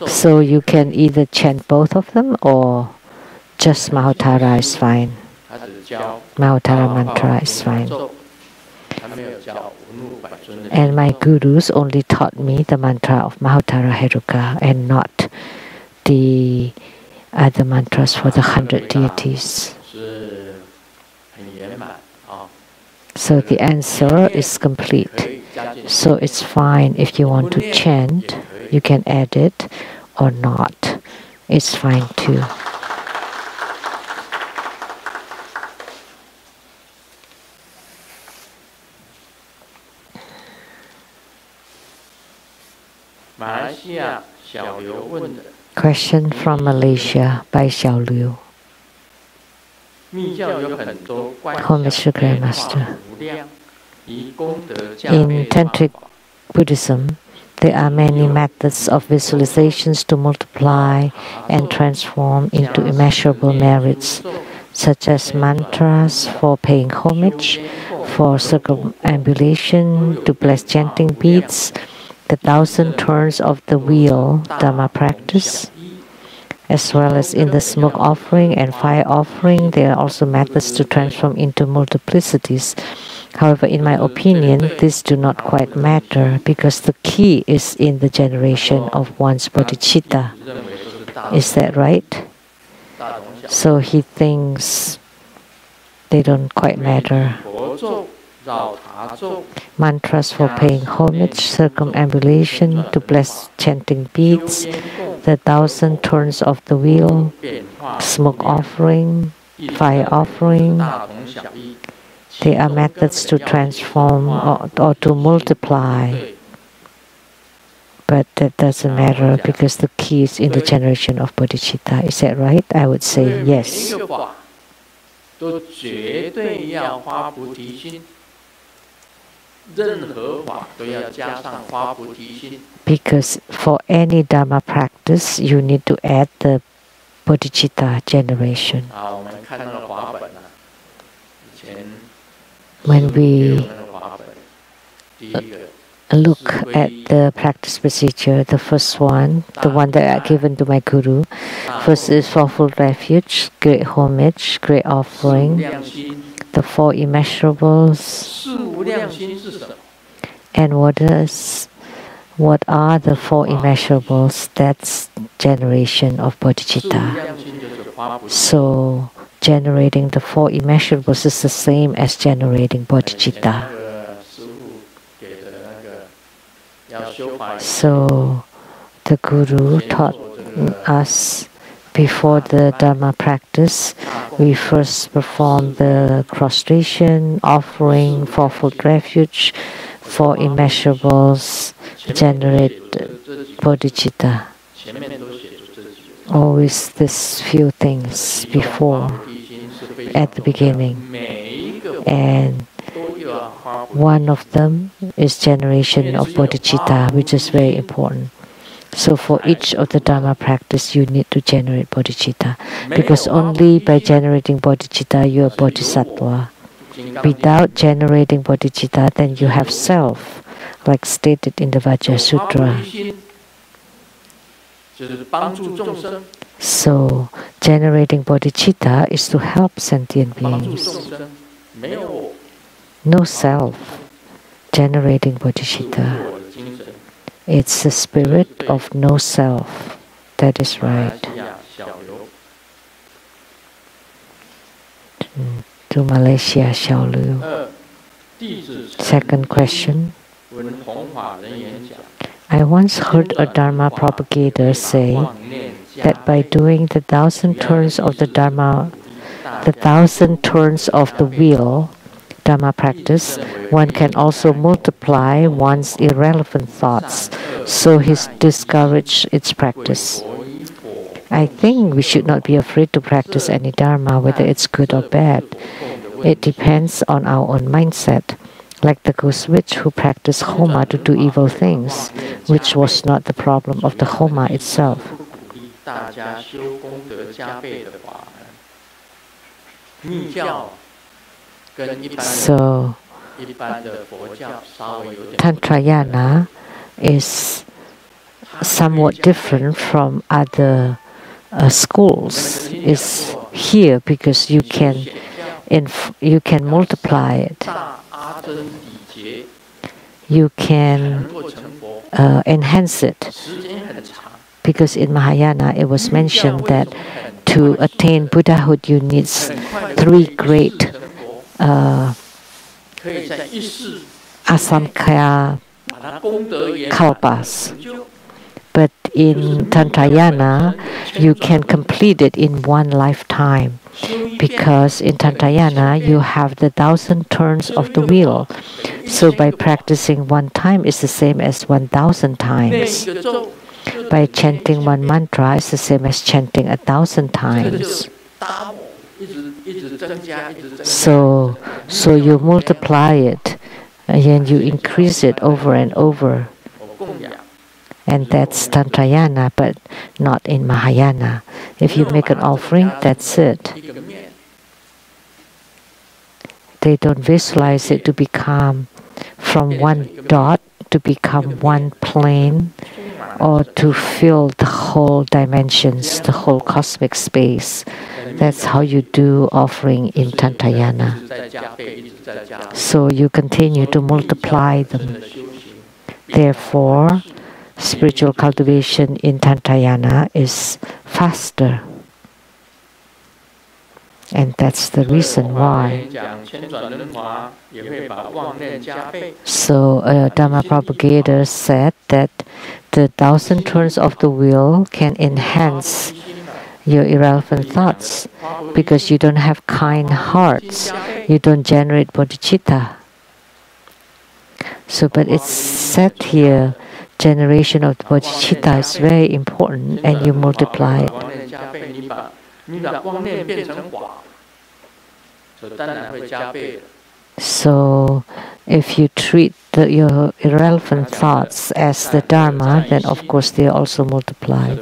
So you can either chant both of them or just Mahottara is fine. Mahottara mantra is fine. And my gurus only taught me the mantra of Mahottara Heruka and not the other mantras for the 100 deities. So the answer is complete. So it's fine if you want to chant, you can add it or not. It's fine too. Question from Malaysia by Xiao Liu. Mr. Grandmaster. In Tantric Buddhism, there are many methods of visualizations to multiply and transform into immeasurable merits, such as mantras for paying homage, for circumambulation, to bless chanting beads, the 1,000 turns of the wheel Dharma practice, as well as in the smoke offering and fire offering. There are also methods to transform into multiplicities. However, in my opinion, these do not quite matter because the key is in the generation of one's bodhicitta. Is that right? So he thinks they don't quite matter. Mantras for paying homage, circumambulation, to bless chanting beads, the 1,000 turns of the wheel, smoke offering, fire offering. They are methods to transform or to multiply. But that doesn't matter because the key is in the generation of bodhicitta. Is that right? I would say yes. Because for any Dharma practice, you need to add the bodhicitta generation. When we look at the practice procedure, the first one, the one that I given to my guru, first is fourfold refuge, great homage, great offering, the 4 immeasurables. And what are the 4 immeasurables? That's generation of bodhicitta. So generating the 4 immeasurables is the same as generating bodhicitta. So the Guru taught us before the Dharma practice, we first perform the prostration, offering, fourfold refuge, 4 immeasurables, generate bodhicitta. Always these few things before, at the beginning. And one of them is generation of bodhicitta, which is very important. So for each of the Dharma practice, you need to generate bodhicitta. Because only by generating bodhicitta, you are bodhisattva. Without generating bodhicitta, then you have self, like stated in the Vajra Sutra. So generating bodhicitta is to help sentient beings. No self. Generating bodhicitta. It's the spirit of no self. That is right. to Malaysia, Xiaolu. Second question. I once heard a Dharma propagator say that by doing the 1,000 turns of the Dharma, the 1,000 turns of the wheel, Dharma practice, one can also multiply one's irrelevant thoughts, so he discouraged its practice. I think we should not be afraid to practice any Dharma, whether it's good or bad. It depends on our own mindset. Like the ghost witch who practiced Homa to do evil things, which was not the problem of the Homa itself. So, Tantrayana is somewhat different from other schools. It's here because you can multiply it. You can enhance it. Because in Mahayana it was mentioned that to attain Buddhahood you need 3 great asamkhya kalpas. But in Tantrayana, you can complete it in one lifetime. Because in Tantrayana, you have the 1,000 turns of the wheel. So by practicing one time is the same as 1,000 times. By chanting one mantra is the same as chanting 1,000 times. So you multiply it and you increase it over and over. And that's Tantrayana, but not in Mahayana. If you make an offering, that's it. They don't visualize it to become from one dot to become one plane, or to fill the whole dimensions, the whole cosmic space. That's how you do offering in Tantrayana. So you continue to multiply them. Therefore, spiritual cultivation in Tantrayana is faster. And that's the reason why. So a Dharma propagator said that the 1,000 turns of the wheel can enhance your irrelevant thoughts because you don't have kind hearts. You don't generate bodhicitta. So, but it's said here, generation of bodhicitta is very important, and you multiply it. So, if you treat your irrelevant thoughts as the Dharma, then of course they also multiply.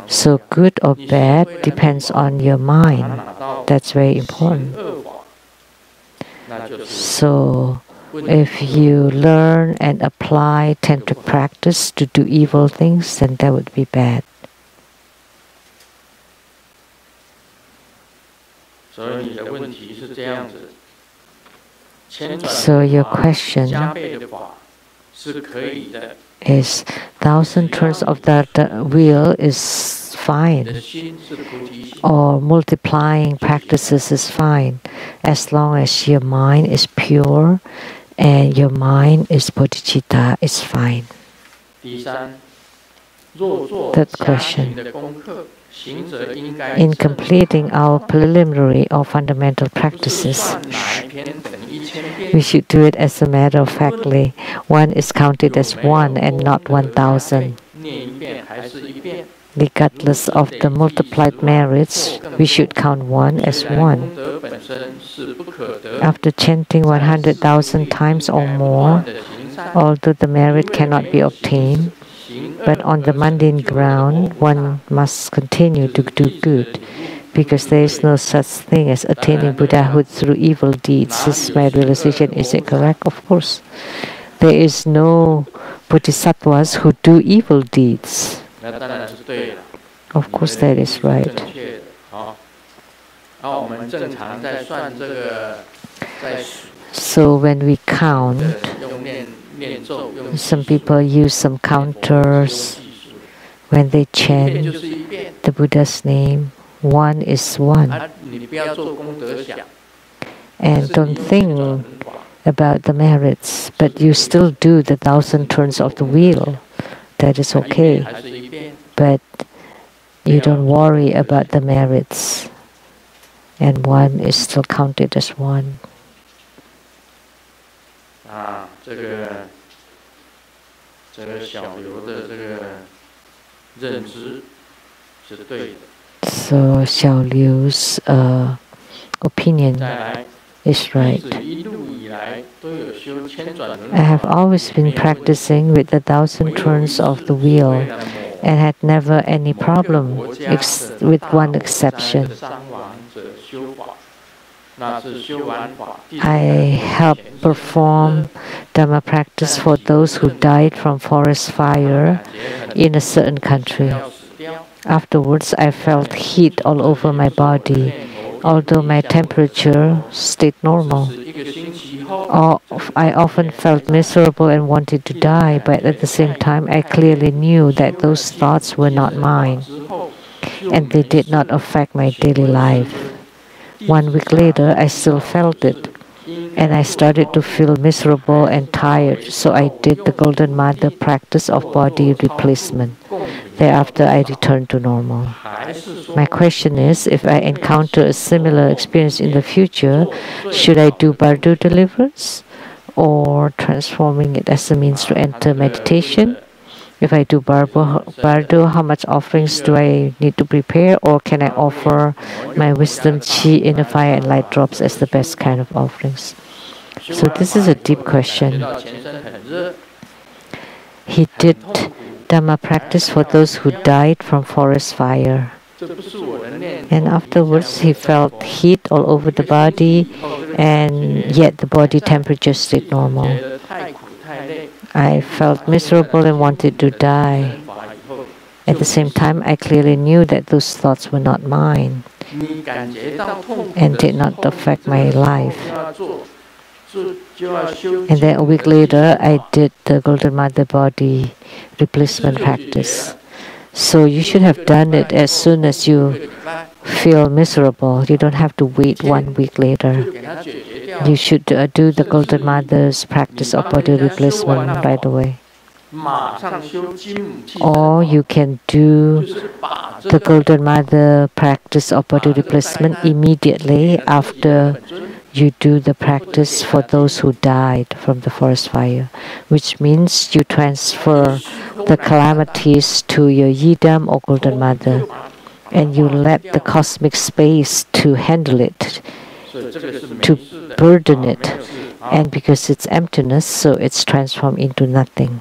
So, good or bad depends on your mind. That's very important. So, if you learn and apply tantric practice to do evil things, then that would be bad. So your question is 1,000 turns of the wheel is fine, or multiplying practices is fine, as long as your mind is pure and your mind is bodhicitta, is fine. Third question. In completing our preliminary or fundamental practices, we should do it as a matter of factly. One is counted as one and not 1,000. Regardless of the multiplied merits, we should count one as one. After chanting 100,000 times or more, although the merit cannot be obtained, but on the mundane ground, one must continue to do good, because there is no such thing as attaining Buddhahood through evil deeds. This is my realization. Is it correct? Of course. There is no bodhisattvas who do evil deeds. Of course, that is right. So when we count, some people use some counters when they chant the Buddha's name. One is one. and don't think about the merits, but you still do the 1,000 turns of the wheel. That is okay. But you don't worry about the merits, and one is still counted as one. So Xiao Liu's opinion is right. I have always been practicing with the 1,000 turns of the wheel and had never any problem, with one exception. I helped perform Dharma practice for those who died from forest fire in a certain country. Afterwards, I felt heat all over my body, although my temperature stayed normal. I often felt miserable and wanted to die, but at the same time, I clearly knew that those thoughts were not mine, and they did not affect my daily life. 1 week later, I still felt it, and I started to feel miserable and tired, so I did the Golden Mother practice of body replacement. Thereafter, I returned to normal. My question is, if I encounter a similar experience in the future, should I do bardo deliverance or transforming it as a means to enter meditation? If I do bardo, how much offerings do I need to prepare, or can I offer my wisdom, chi, inner fire, and light drops as the best kind of offerings? So this is a deep question. He did Dhamma practice for those who died from forest fire. And afterwards, he felt heat all over the body, and yet the body temperature stayed normal. I felt miserable and wanted to die. At the same time, I clearly knew that those thoughts were not mine and did not affect my life. And then a week later, I did the Golden Mother body replacement practice. So you should have done it as soon as you feel miserable. You don't have to wait 1 week later. You should do the Golden Mother's practice of body replacement right away. Or you can do the Golden Mother practice of body replacement immediately after you do the practice for those who died from the forest fire, which means you transfer the calamities to your Yidam or Golden Mother, and you let the cosmic space to handle it, to burden it, and because it's emptiness, so it's transformed into nothing.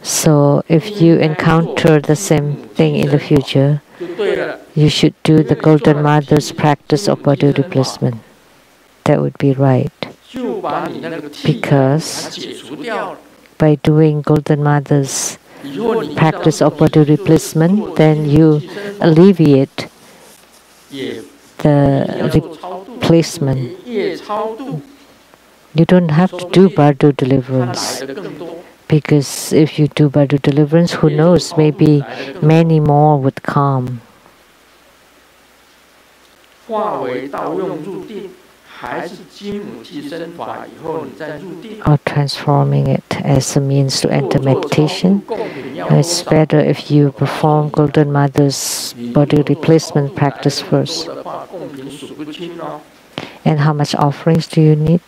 So if you encounter the same thing in the future, you should do the Golden Mother's practice of body replacement. That would be right. Because by doing Golden Mother's practice of body replacement, then you alleviate the replacement. You don't have to do bardo deliverance, because if you do bardo deliverance, who knows, maybe many more would come. Or transforming it as a means to enter meditation. It's better if you perform Golden Mother's body replacement practice first. And how much offerings do you need?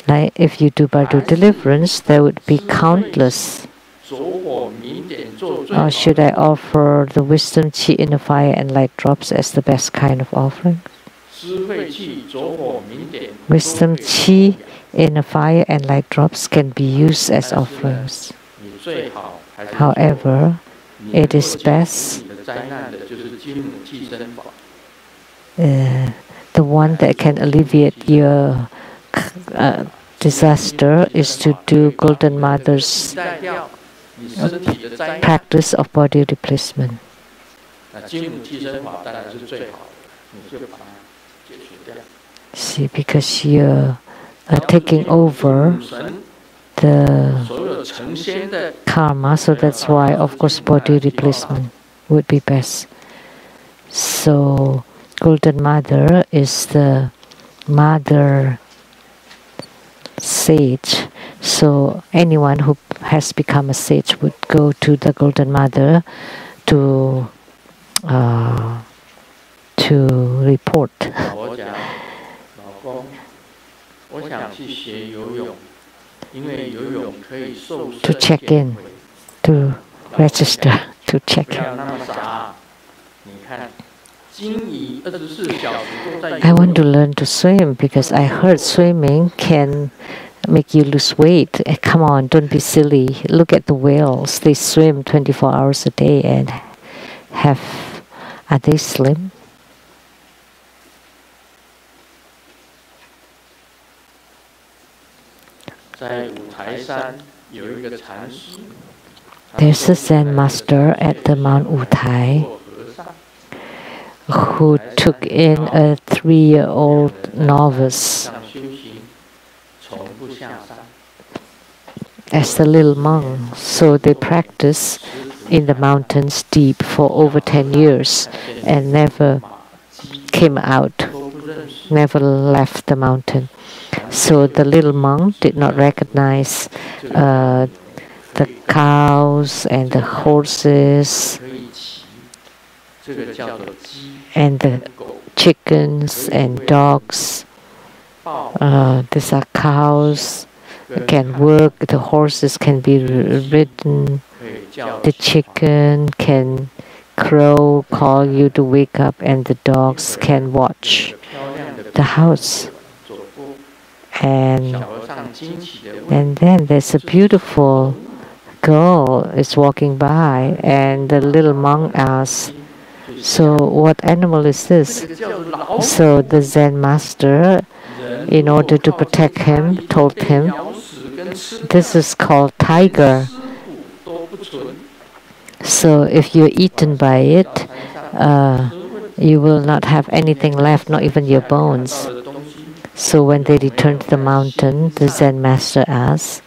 Like if you do bardo deliverance, there would be countless. Or should I offer the wisdom, chi, inner fire, and light drops as the best kind of offering? Wisdom, chi, inner fire, and light drops can be used as offerings. However, it is best the one that can alleviate your disaster is to do Golden Mother's practice of body replacement. See, because you're taking over the karma, so that's why, of course, body replacement. would be best. So Golden Mother is the mother sage. So anyone who has become a sage would go to the Golden Mother to report. To check in, to register, to check in. I want to learn to swim because I heard swimming can make you lose weight. Come on, don't be silly. Look at the whales. They swim 24 hours a day and are they slim? There's a Zen master at the Mount Wutai who took in a 3-year-old novice as the little monk. So they practiced in the mountains deep for over 10 years and never came out, never left the mountain. So the little monk did not recognize the cows and the horses and the chickens and dogs. These are cows can work, the horses can be ridden, the chicken can crow, call you to wake up, and the dogs can watch the house. And then there's a beautiful girl is walking by, and the little monk asks, "So what animal is this?" So the Zen master, in order to protect him, told him, "This is called tiger. So if you're eaten by it, you will not have anything left, not even your bones." So when they returned to the mountain, the Zen master asked,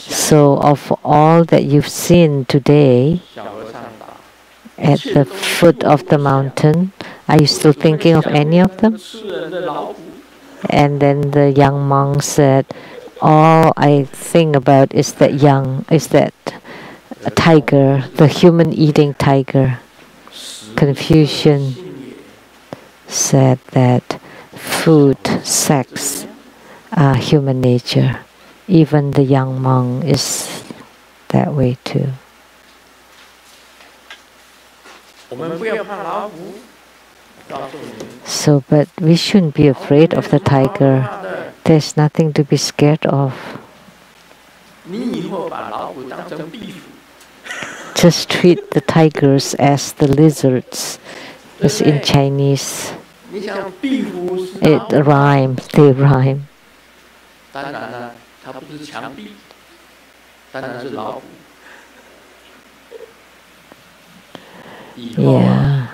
"So of all that you've seen today at the foot of the mountain, are you still thinking of any of them?" And then the young monk said, "All I think about is that tiger, the human-eating tiger." Confucius said that food, sex are human nature. Even the young monk is that way too. So, but we shouldn't be afraid of the tiger. There's nothing to be scared of. Just treat the tigers as the lizards. It's in Chinese. It rhymes, they rhyme. Yeah.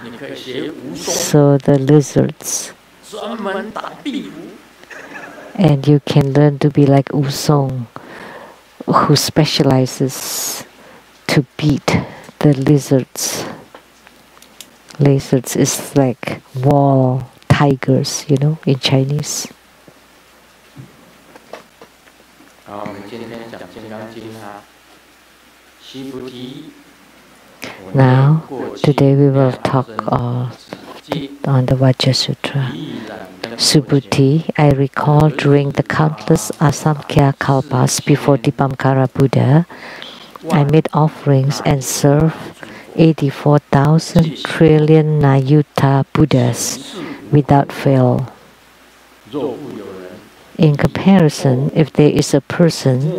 So the lizards. And you can learn to be like Wusong, who specializes to beat the lizards. Lizards is like wall tigers, you know, in Chinese. Now, today we will talk on the Vajra Sutra. Subhuti, I recall during the countless Asamkhya Kalpas before Dipankara Buddha, I made offerings and served 84,000 trillion Nayutta Buddhas without fail. In comparison, if there is a person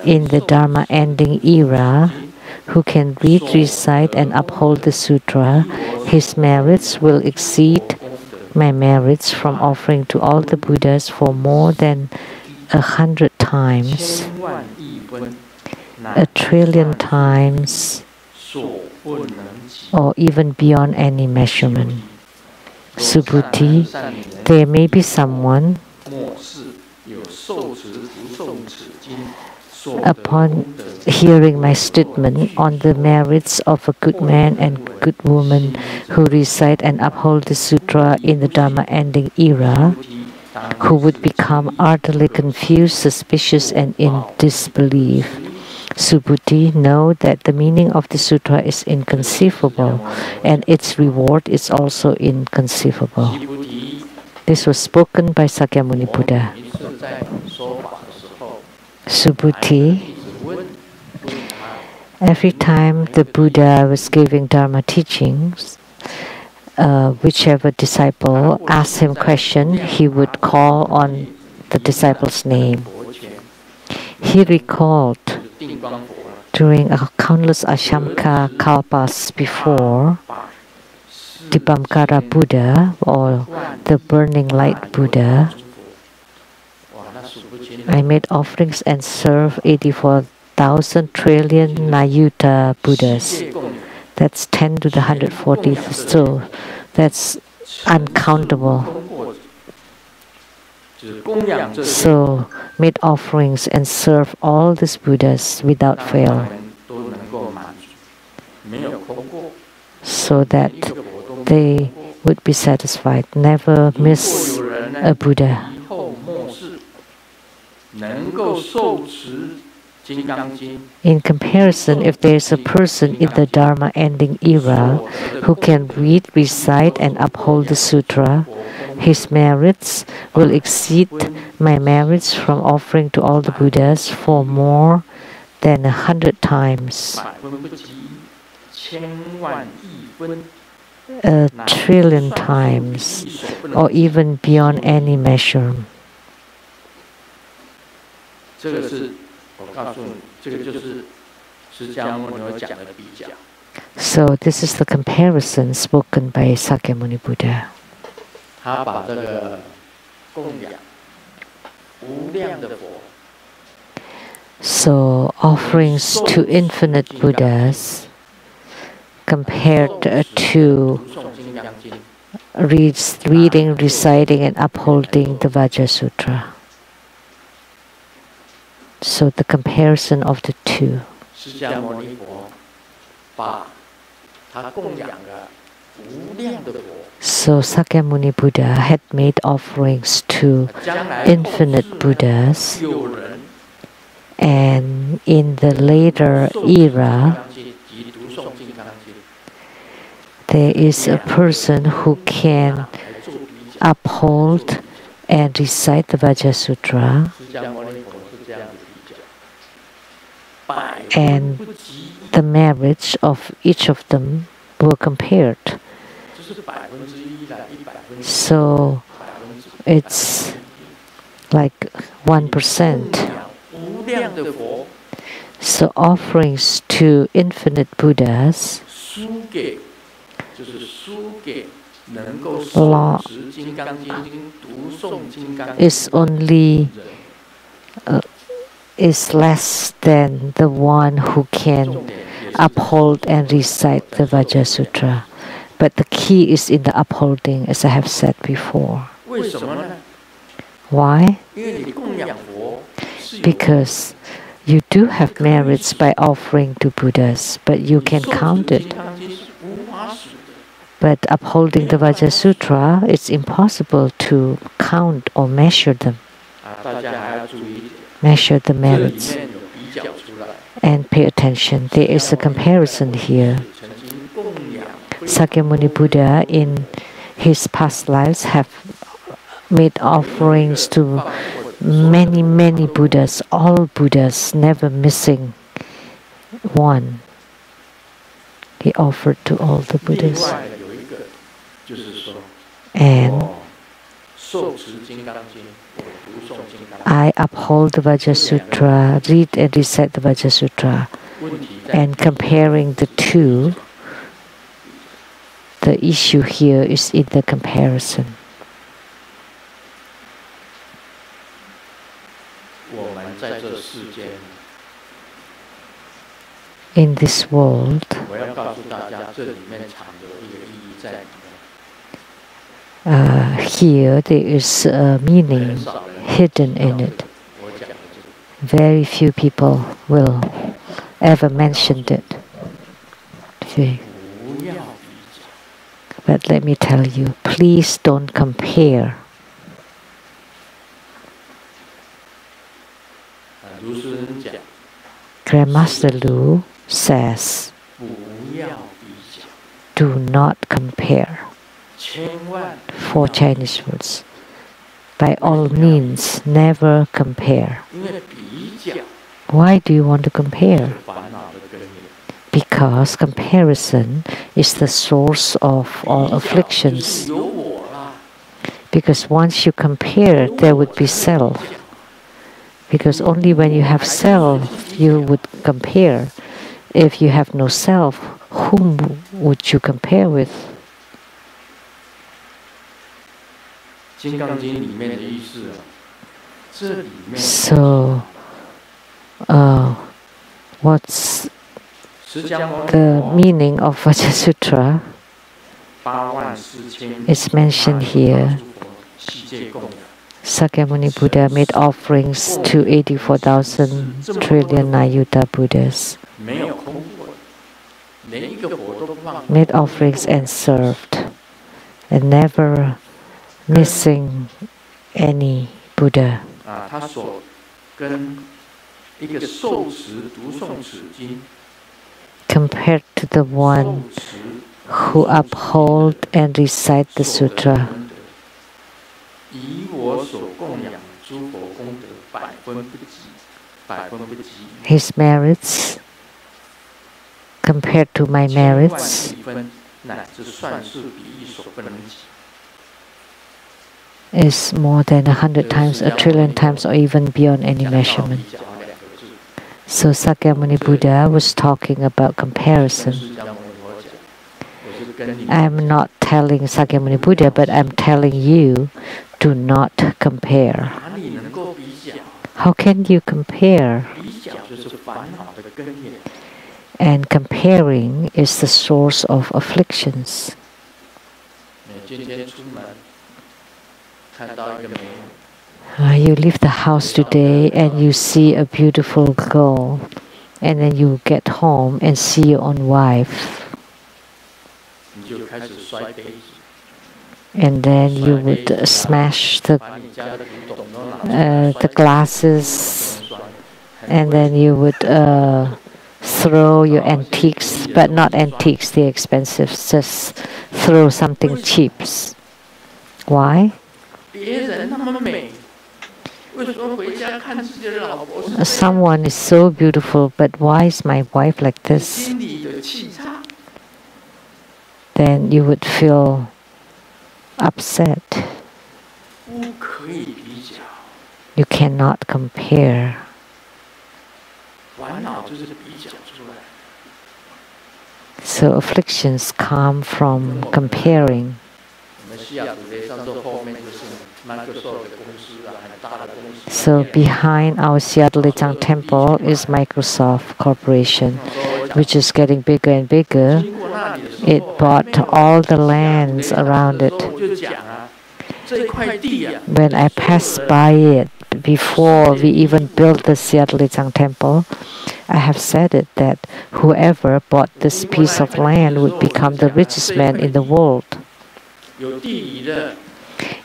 in the Dharma ending era who can read, recite, and uphold the sutra, his merits will exceed my merits from offering to all the Buddhas for more than 100 times, 1,000,000,000 times, or even beyond any measurement. Subhuti, there may be someone upon hearing my statement on the merits of a good man and good woman who recite and uphold the sutra in the Dharma ending era, who would become utterly confused, suspicious, and in disbelief. Subhuti, know that the meaning of the sutra is inconceivable, and its reward is also inconceivable. This was spoken by Sakyamuni Buddha. Subhuti, every time the Buddha was giving Dharma teachings, whichever disciple asked him question, he would call on the disciple's name. He recalled during countless Ashamka kalpas before, Dipamkara Buddha, or the burning light Buddha, I made offerings and served 84,000 trillion Nayuta Buddhas. That's 10 to the 140th still. That's uncountable. So, made offerings and serve all these Buddhas without fail, so that they would be satisfied, never miss a Buddha. In comparison, if there is a person in the Dharma ending era who can read, recite, and uphold the sutra, his merits will exceed my merits from offering to all the Buddhas for more than 100 times, 1,000,000,000,000 times, or even beyond any measure. So this is the comparison spoken by Sakyamuni Buddha. So offerings to infinite Buddhas compared to reading, reciting, and upholding the Vajra Sutra. So the comparison of the two. So Sakyamuni Buddha had made offerings to infinite Buddhas, and in the later era, there is a person who can uphold and recite the Vajra Sutra, and the merits of each of them were compared. So it's like 1%. So offerings to infinite Buddhas is only is less than the one who can uphold and recite the Vajra Sutra. But the key is in the upholding, as I have said before. Why? Because you do have merits by offering to Buddhas, but you can count it. But upholding the Vajra Sutra, it's impossible to count or measure them. Measure the merits and pay attention. There is a comparison here. Sakyamuni Buddha in his past lives have made offerings to many Buddhas, all Buddhas, never missing one. He offered to all the Buddhas. And I uphold the Vajra Sutra, read and recite the Vajra Sutra, and comparing the two, the issue here is in the comparison. In this world, here there is a meaning hidden in it. Very few people will ever mention it. See? But let me tell you, please don't compare. Grandmaster Lu says, do not compare. 4 Chinese words. By all means, never compare. Why do you want to compare? Because comparison is the source of all afflictions. Because once you compare, there would be self. Because only when you have self, you would compare. If you have no self, whom would you compare with? So, what's the meaning of Vajra Sutra? It's mentioned here. Sakyamuni Buddha made offerings to 84,000 trillion Ayuta Buddhas. Made offerings and served, and never missing any Buddha. Compared to the one who uphold and recite the sutra, his merits compared to my merits is more than 100 times, 1,000,000,000,000 times, or even beyond any measurement. So Sakyamuni Buddha was talking about comparison. I'm not telling Sakyamuni Buddha, but I'm telling you, do not compare. How can you compare? And comparing is the source of afflictions. You leave the house today and you see a beautiful girl, and then you get home and see your own wife. And then you would smash the glasses, and then you would throw your antiques, but not antiques, they're expensive, just throw something cheap. Why? Someone is so beautiful, but why is my wife like this? Then you would feel upset. You cannot compare. So afflictions come from comparing. So behind our Seattle temple is Microsoft Corporation, which is getting bigger and bigger. It bought all the lands around it. When I passed by it, before we even built the Seattle temple, I have said it that whoever bought this piece of land would become the richest man in the world.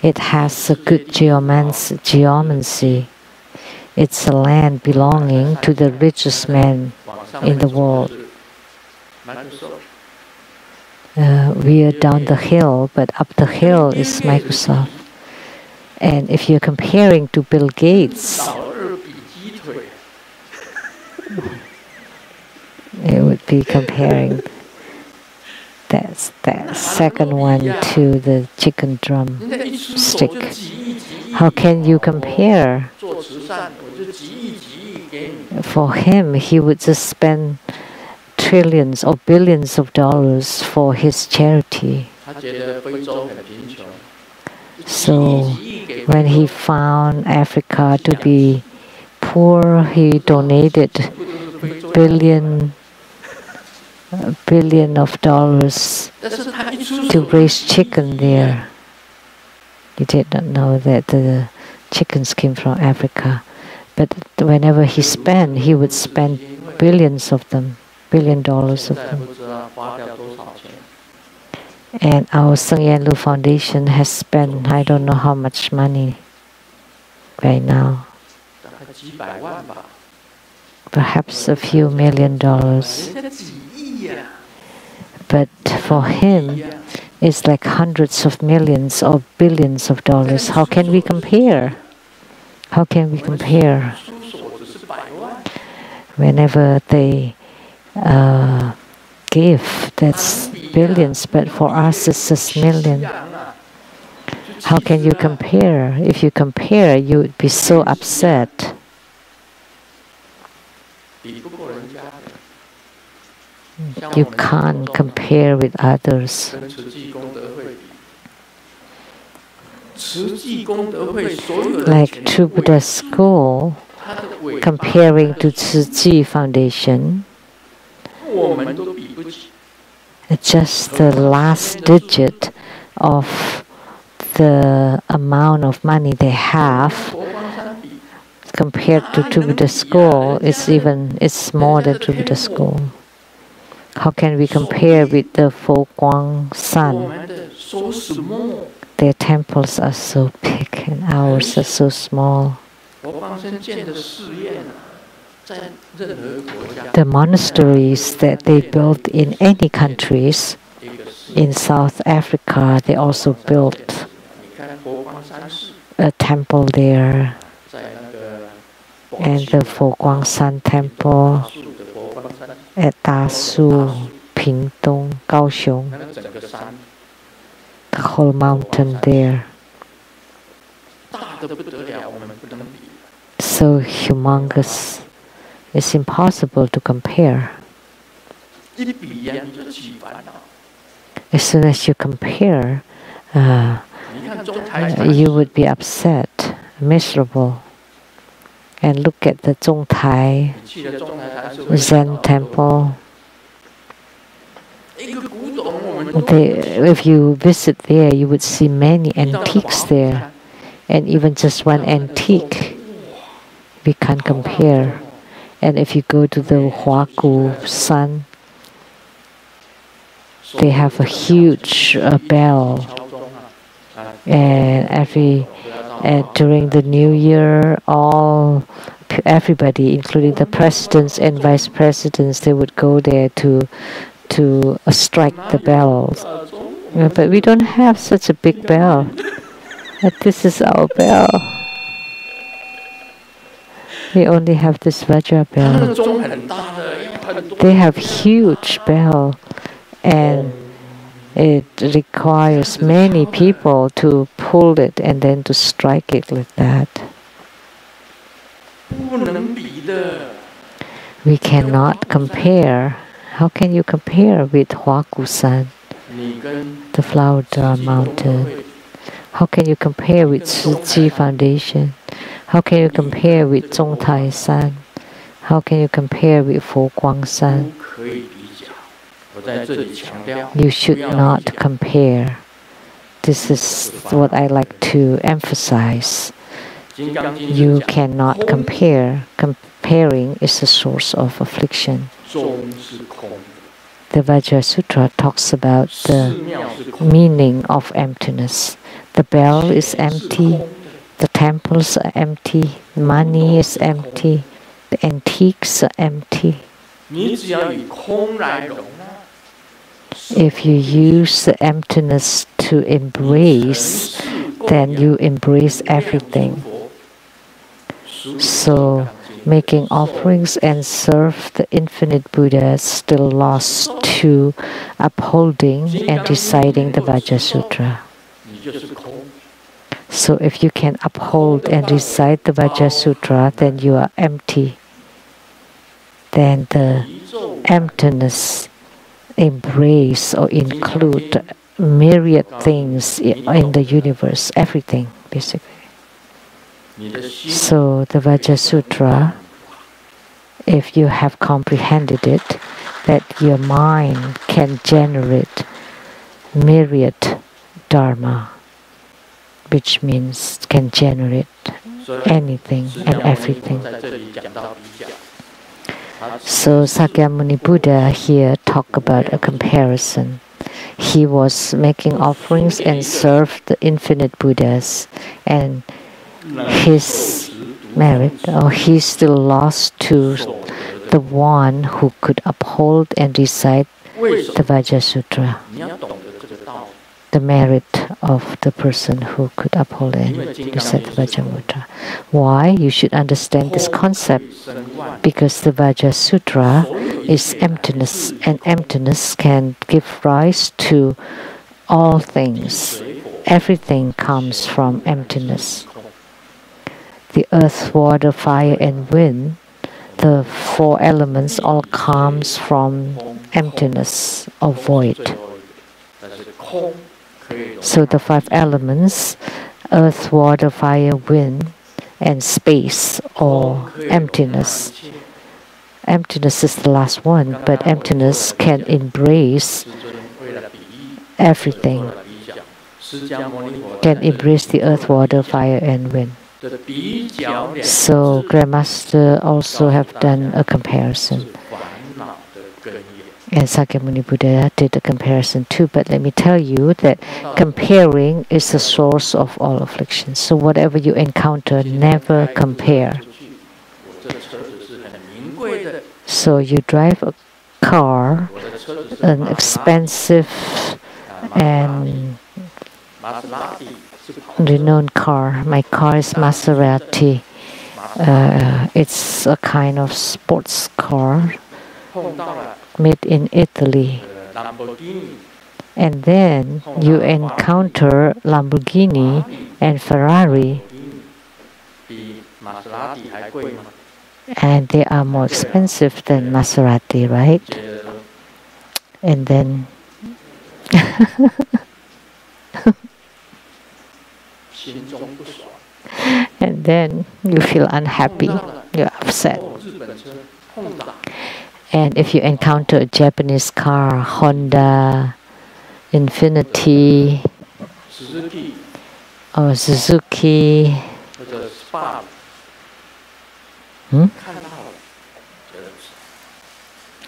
It has a good geomancy. It's a land belonging to the richest man in the world. We are down the hill, but up the hill is Microsoft. And if you're comparing to Bill Gates, it would be comparing that second one to the chicken drum stick. How can you compare? For him, he would just spend trillions or billions of dollars for his charity. So when he found Africa to be poor, he donated billion of dollars to raise chicken there. He did not know that the chickens came from Africa. But whenever he spent, he would spend billions of them, $1 billion of them. And our Sheng-yen Foundation has spent I don't know how much money right now. Perhaps a few $1 million. But for him, it's like hundreds of millions or billions of dollars. How can we compare? How can we compare? Whenever they give, that's billions, but for us it's just million. How can you compare? If you compare, you would be so upset. You can't compare with others. Like True Buddha School, comparing to Tzu Chi Foundation, just the last digit of the amount of money they have compared to True Buddha School, it's more than True Buddha School. How can we compare with the Four Sun? Their temples are so big and ours are so small. The monasteries that they built in any countries, in South Africa, they also built a temple there, and the Four Sun temple at Dasu, Pingtung, Kaohsiung, the whole mountain there. So humongous, it's impossible to compare. As soon as you compare, you would be upset, miserable. And look at the Zhongtai Zen temple. If you visit there, you would see many antiques there. And even just one antique, we can't compare. And if you go to the Huagu Sun, they have a huge bell. And during the New Year, everybody, including the presidents and vice presidents, they would go there to strike the bells. But we don't have such a big bell. But this is our bell. We only have this Vajra bell. They have huge bell, and it requires many people to pull it and then to strike it like that. We cannot compare. How can you compare with Huagu-san, the Flower Drum Mountain? How can you compare with Tzu Chi Foundation? How can you compare with Zhongtai San? How can you compare with Four Sun? You should not compare. This is what I like to emphasize. You cannot compare. Comparing is a source of affliction. The Vajra Sutra talks about the meaning of emptiness. The bell is empty, the temples are empty, money is empty, the antiques are empty. If you use the emptiness to embrace, then you embrace everything. So, making offerings and serve the infinite Buddha is still lost to upholding and reciting the Vajra Sutra. So if you can uphold and recite the Vajra Sutra, then you are empty. Then the emptiness embrace or include myriad things in the universe, everything basically. So the Vajra Sutra, if you have comprehended it, that your mind can generate myriad dharma, which means can generate anything and everything. So Sakyamuni Buddha here talk about a comparison. He was making offerings and served the infinite Buddhas, and his merit, or he still lost to the one who could uphold and recite the Vajra Sutra. The merit of the person who could uphold and recite the Vajra Sutra. Why? You should understand this concept, because the Vajra Sutra is emptiness, and emptiness can give rise to all things. Everything comes from emptiness. The earth, water, fire, and wind, the four elements, all comes from emptiness or void. So the five elements, earth, water, fire, wind, and space, or emptiness. Emptiness is the last one, but emptiness can embrace everything. Can embrace the earth, water, fire, and wind. So Grandmaster also have done a comparison. And Sakyamuni Buddha did a comparison too, but let me tell you that comparing is the source of all afflictions. So whatever you encounter, never compare. So you drive a car, an expensive and renowned car. My car is Maserati. It's a kind of sports car made in Italy. And then you encounter Lamborghini and Ferrari, and they are more expensive than Maserati, right? And then and then you feel unhappy, you're upset. And if you encounter a Japanese car, Honda, Infiniti, or Suzuki,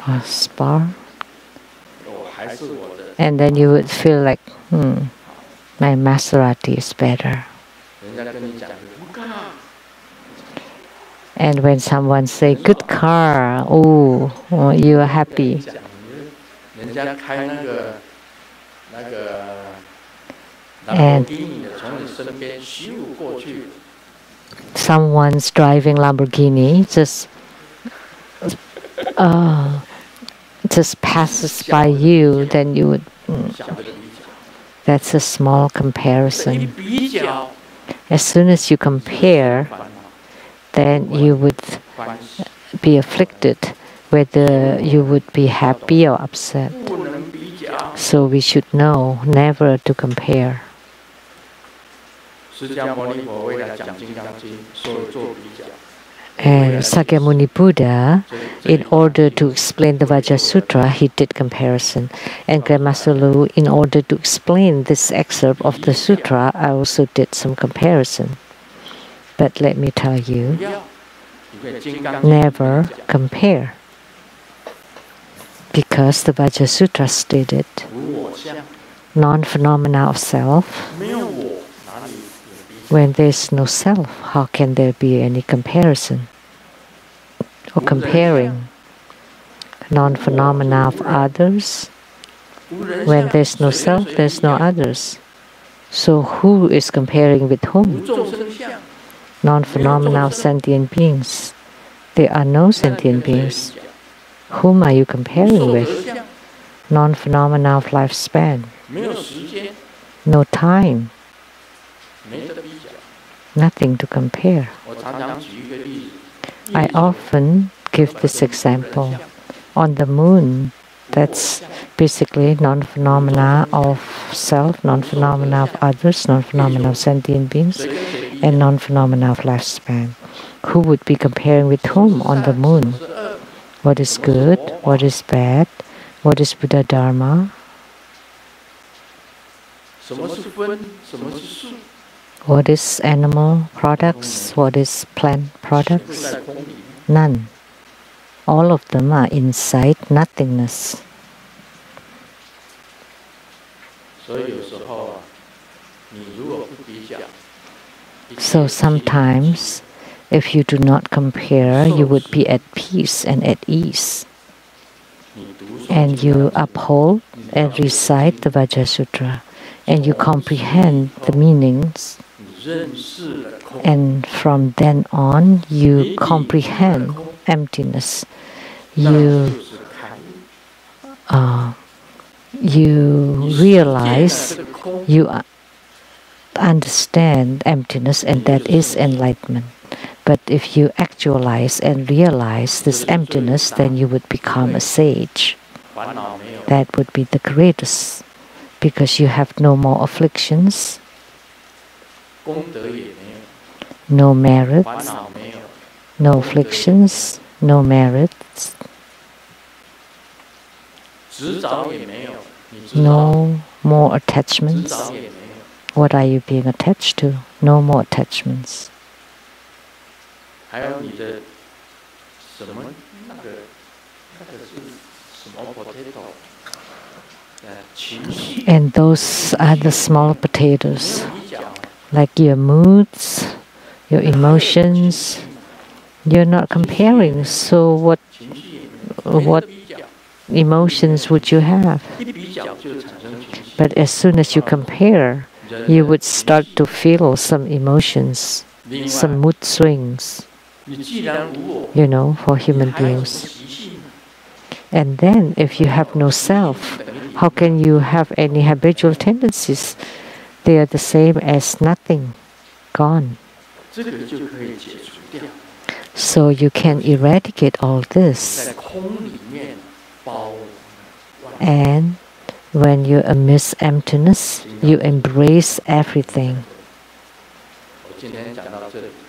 or Spar, and then you would feel like, my Maserati is better. And when someone say good car, oh, you are happy. And someone's driving Lamborghini just passes by you, then you would. That's a small comparison. As soon as you compare, then you would be afflicted, whether you would be happy or upset. So we should know never to compare. And Sakyamuni Buddha, in order to explain the Vajra Sutra, he did comparison. And Grandmaster Lu, in order to explain this excerpt of the sutra, I also did some comparison. But let me tell you, never compare. Because the Vajra Sutra stated, non-phenomena of self. When there is no self, how can there be any comparison or comparing? Non-phenomena of others. When there is no self, there is no others. So who is comparing with whom? Non-phenomena of sentient beings. There are no sentient beings. Whom are you comparing with? Non-phenomena of lifespan. No time. Nothing to compare. I often give this example. On the moon, that's basically non-phenomena of self, non-phenomena of others, non-phenomena of sentient beings, and non-phenomena of lifespan. Who would be comparing with whom on the moon? What is good? What is bad? What is buddhadharma? What is animal products? What is plant products? None. All of them are inside nothingness. So sometimes, if you do not compare, you would be at peace and at ease. And you uphold and recite the Vajra Sutra, and you comprehend the meanings. And from then on, you comprehend emptiness. You realize, you understand emptiness, and that is enlightenment. But if you actualize and realize this emptiness, then you would become a sage. That would be the greatest, because you have no more afflictions, no merits, no afflictions, no merits, no more attachments. What are you being attached to? No more attachments. And those are the small potatoes, like your moods, your emotions. You're not comparing, so what emotions would you have? But as soon as you compare, you would start to feel some emotions, some mood swings, for human beings. And then, if you have no self, how can you have any habitual tendencies? They are the same as nothing, gone. So you can eradicate all this. And when you're amidst emptiness, you embrace everything.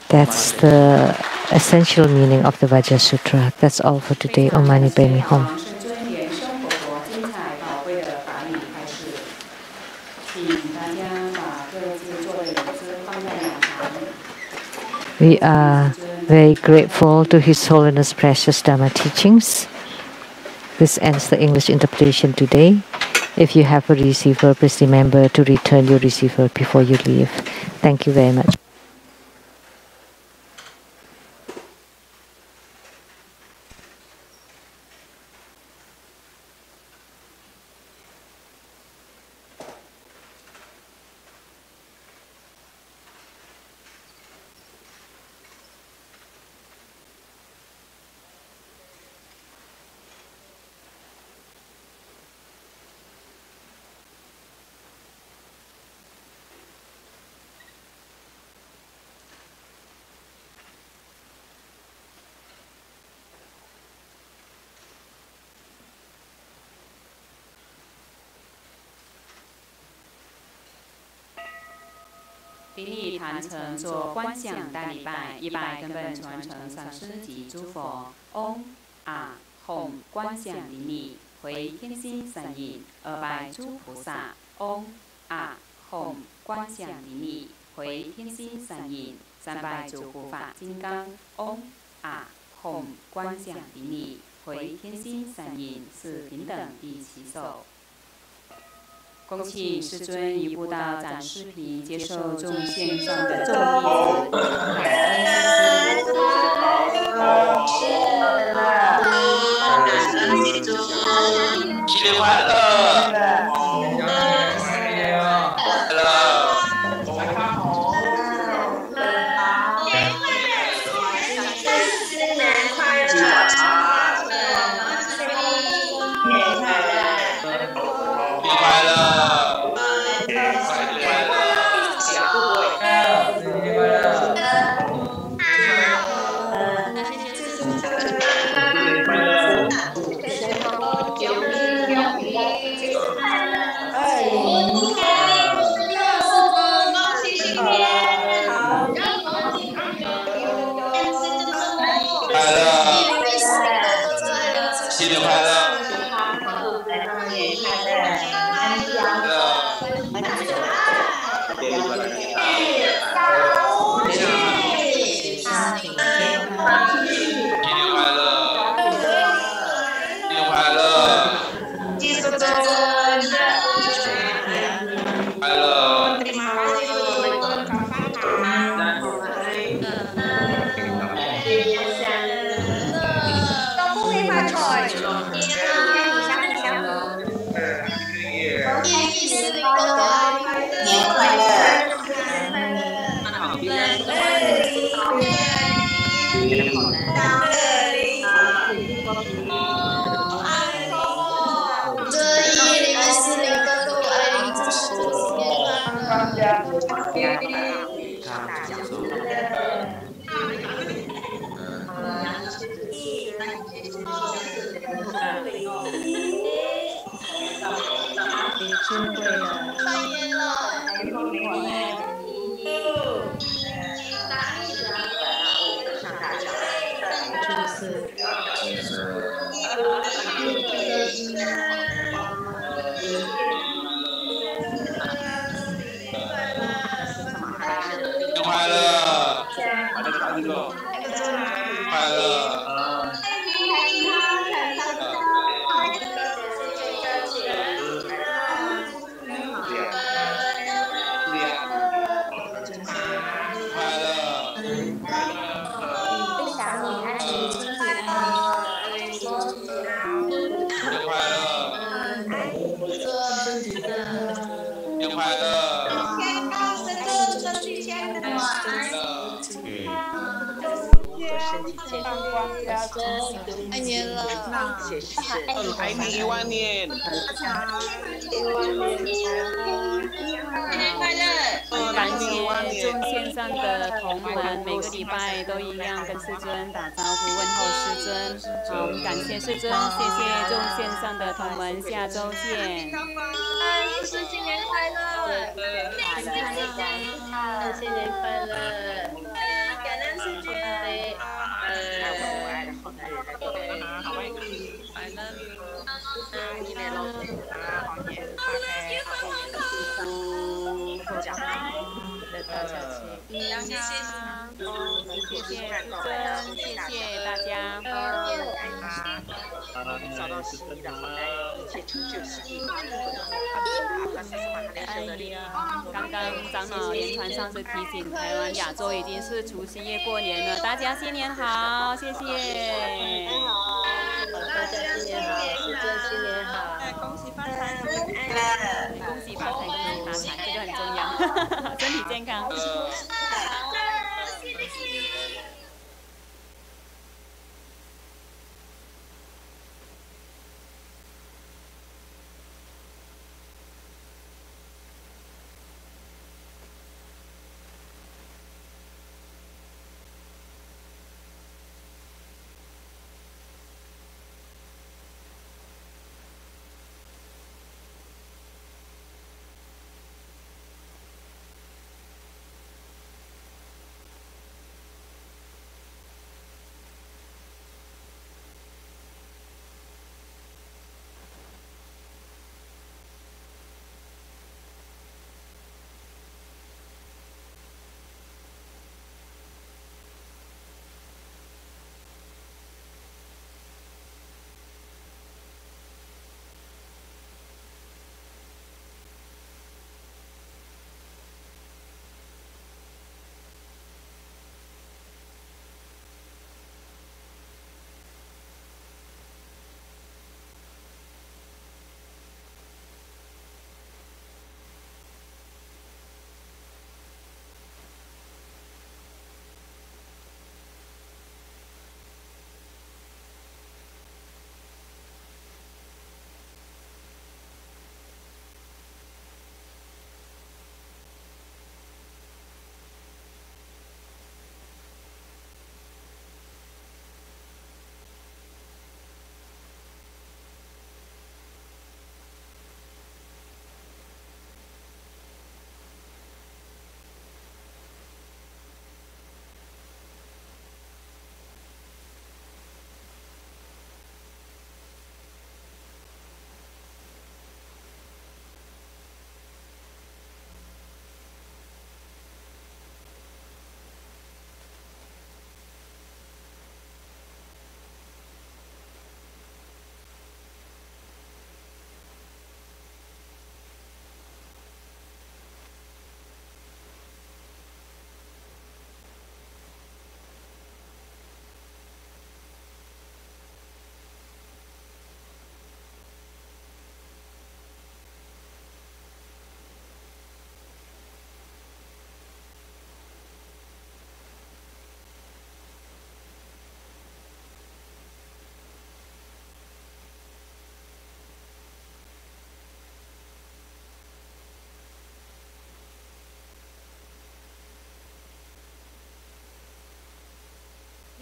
That's the essential meaning of the Vajra Sutra. That's all for today. Om Mani Padme Hum. We are very grateful to His Holiness Precious Dharma teachings. This ends the English interpretation today. If you have a receiver, please remember to return your receiver before you leave. Thank you very much.顶礼坛城做观想大礼拜，100根本传承上师及诸佛。嗡啊吽，观想顶礼，回天心神隐，200诸菩萨。嗡啊吽，观想顶礼，回天心神隐，300诸护法金刚。嗡啊吽，观想顶礼，回天心神隐，是平等第7首。恭请世尊以布道展视频接受众线上的众弟子，感恩新年快乐！新年快乐！新年快乐！智慧的，翻页了，快乐，快乐，快乐，天高神乐，身体健康，身体健康，爱年了，谢谢，爱你10000年，快乐，感谢众线上的同门，每个礼拜都一样跟师尊打招呼问候师尊。好，我们感谢师尊，谢谢众线上的同门，下周见。医师新年快乐，新年快乐，感恩师尊，谢谢师尊，谢谢大家。找到心意的好男人，一切成就心意。哎呀，刚刚长老连传上次提醒台湾、亚洲已经是除夕夜过年了，大家新年好，谢谢。大家新年好，师尊新年好，恭喜发财，恭喜发财，恭喜发财，这个很重要，身体健康。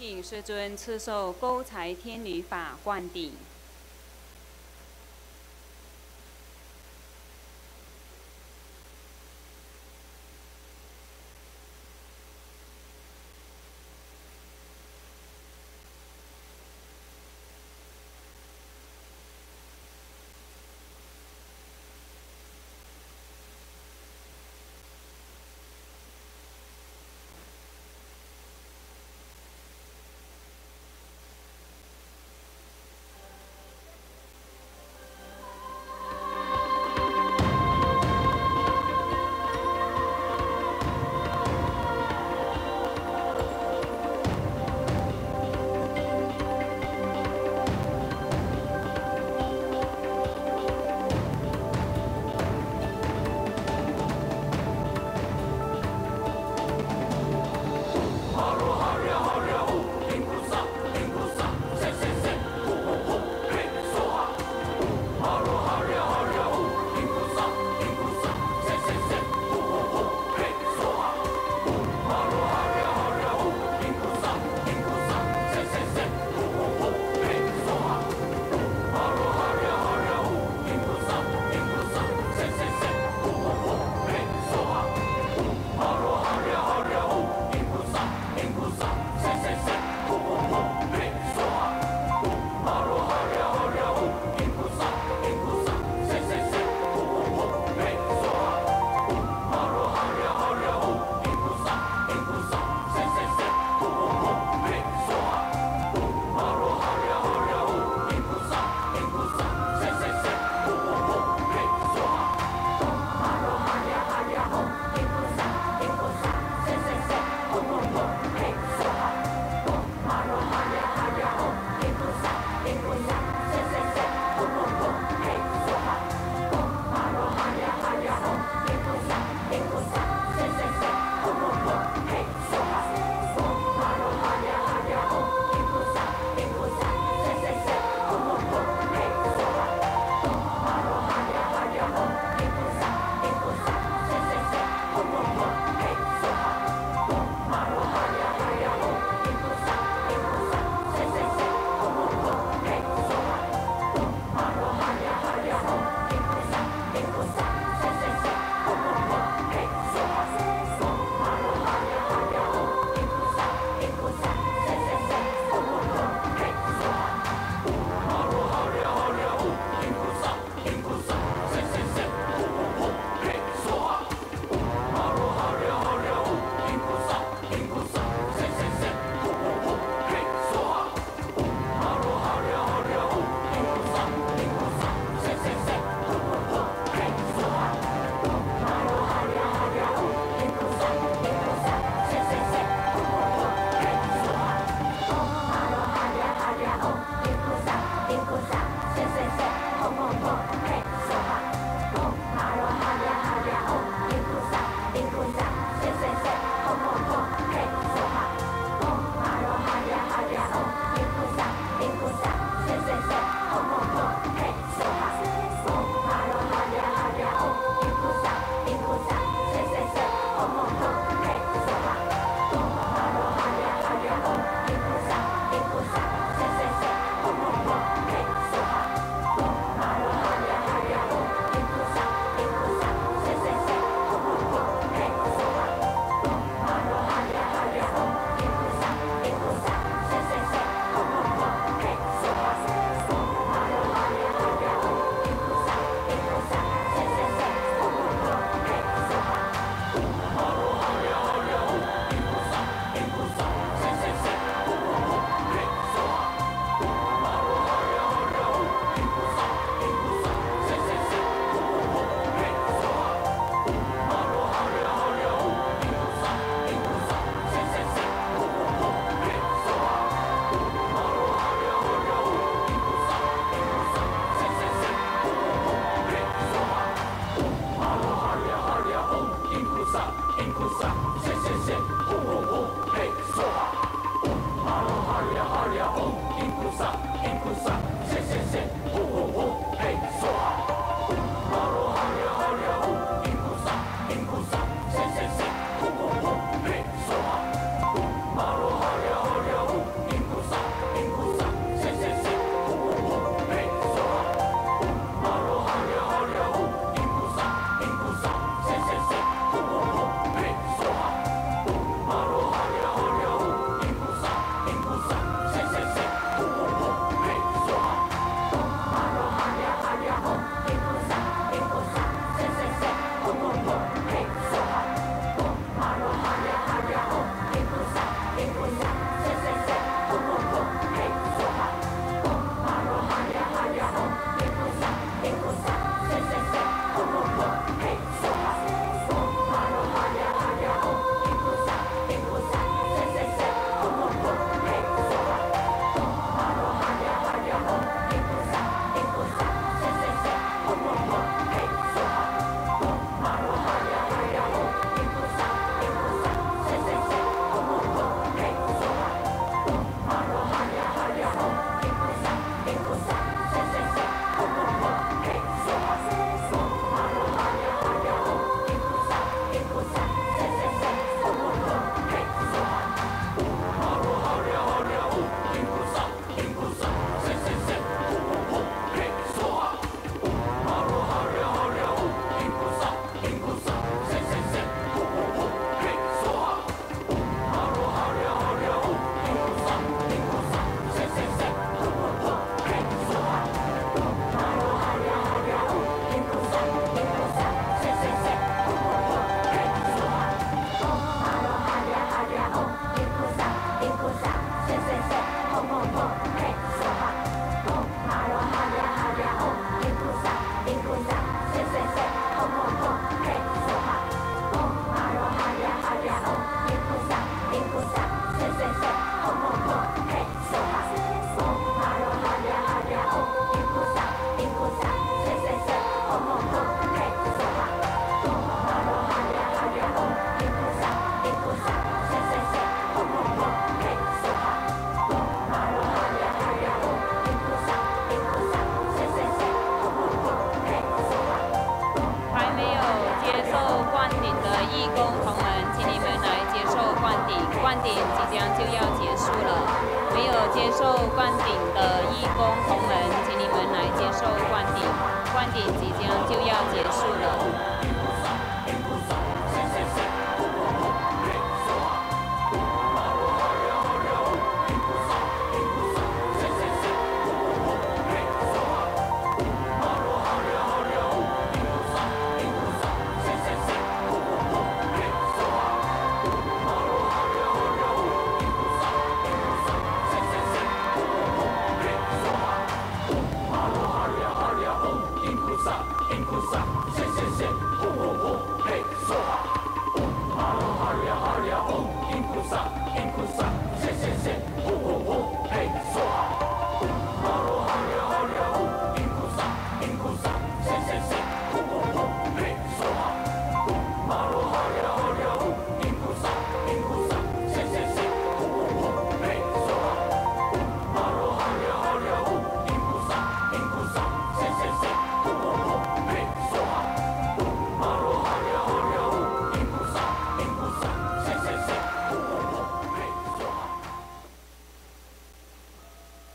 请师尊赐授勾财天女法灌顶。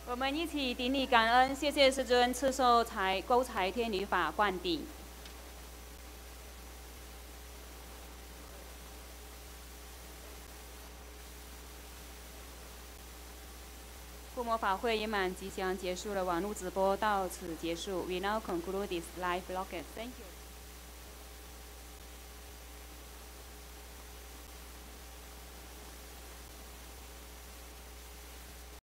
我们一起顶礼感恩，谢谢师尊赐授勾财天女法灌顶。附魔法会圆满即将结束了，网络直播到此结束。We now conclude this live broadcast. Thank you.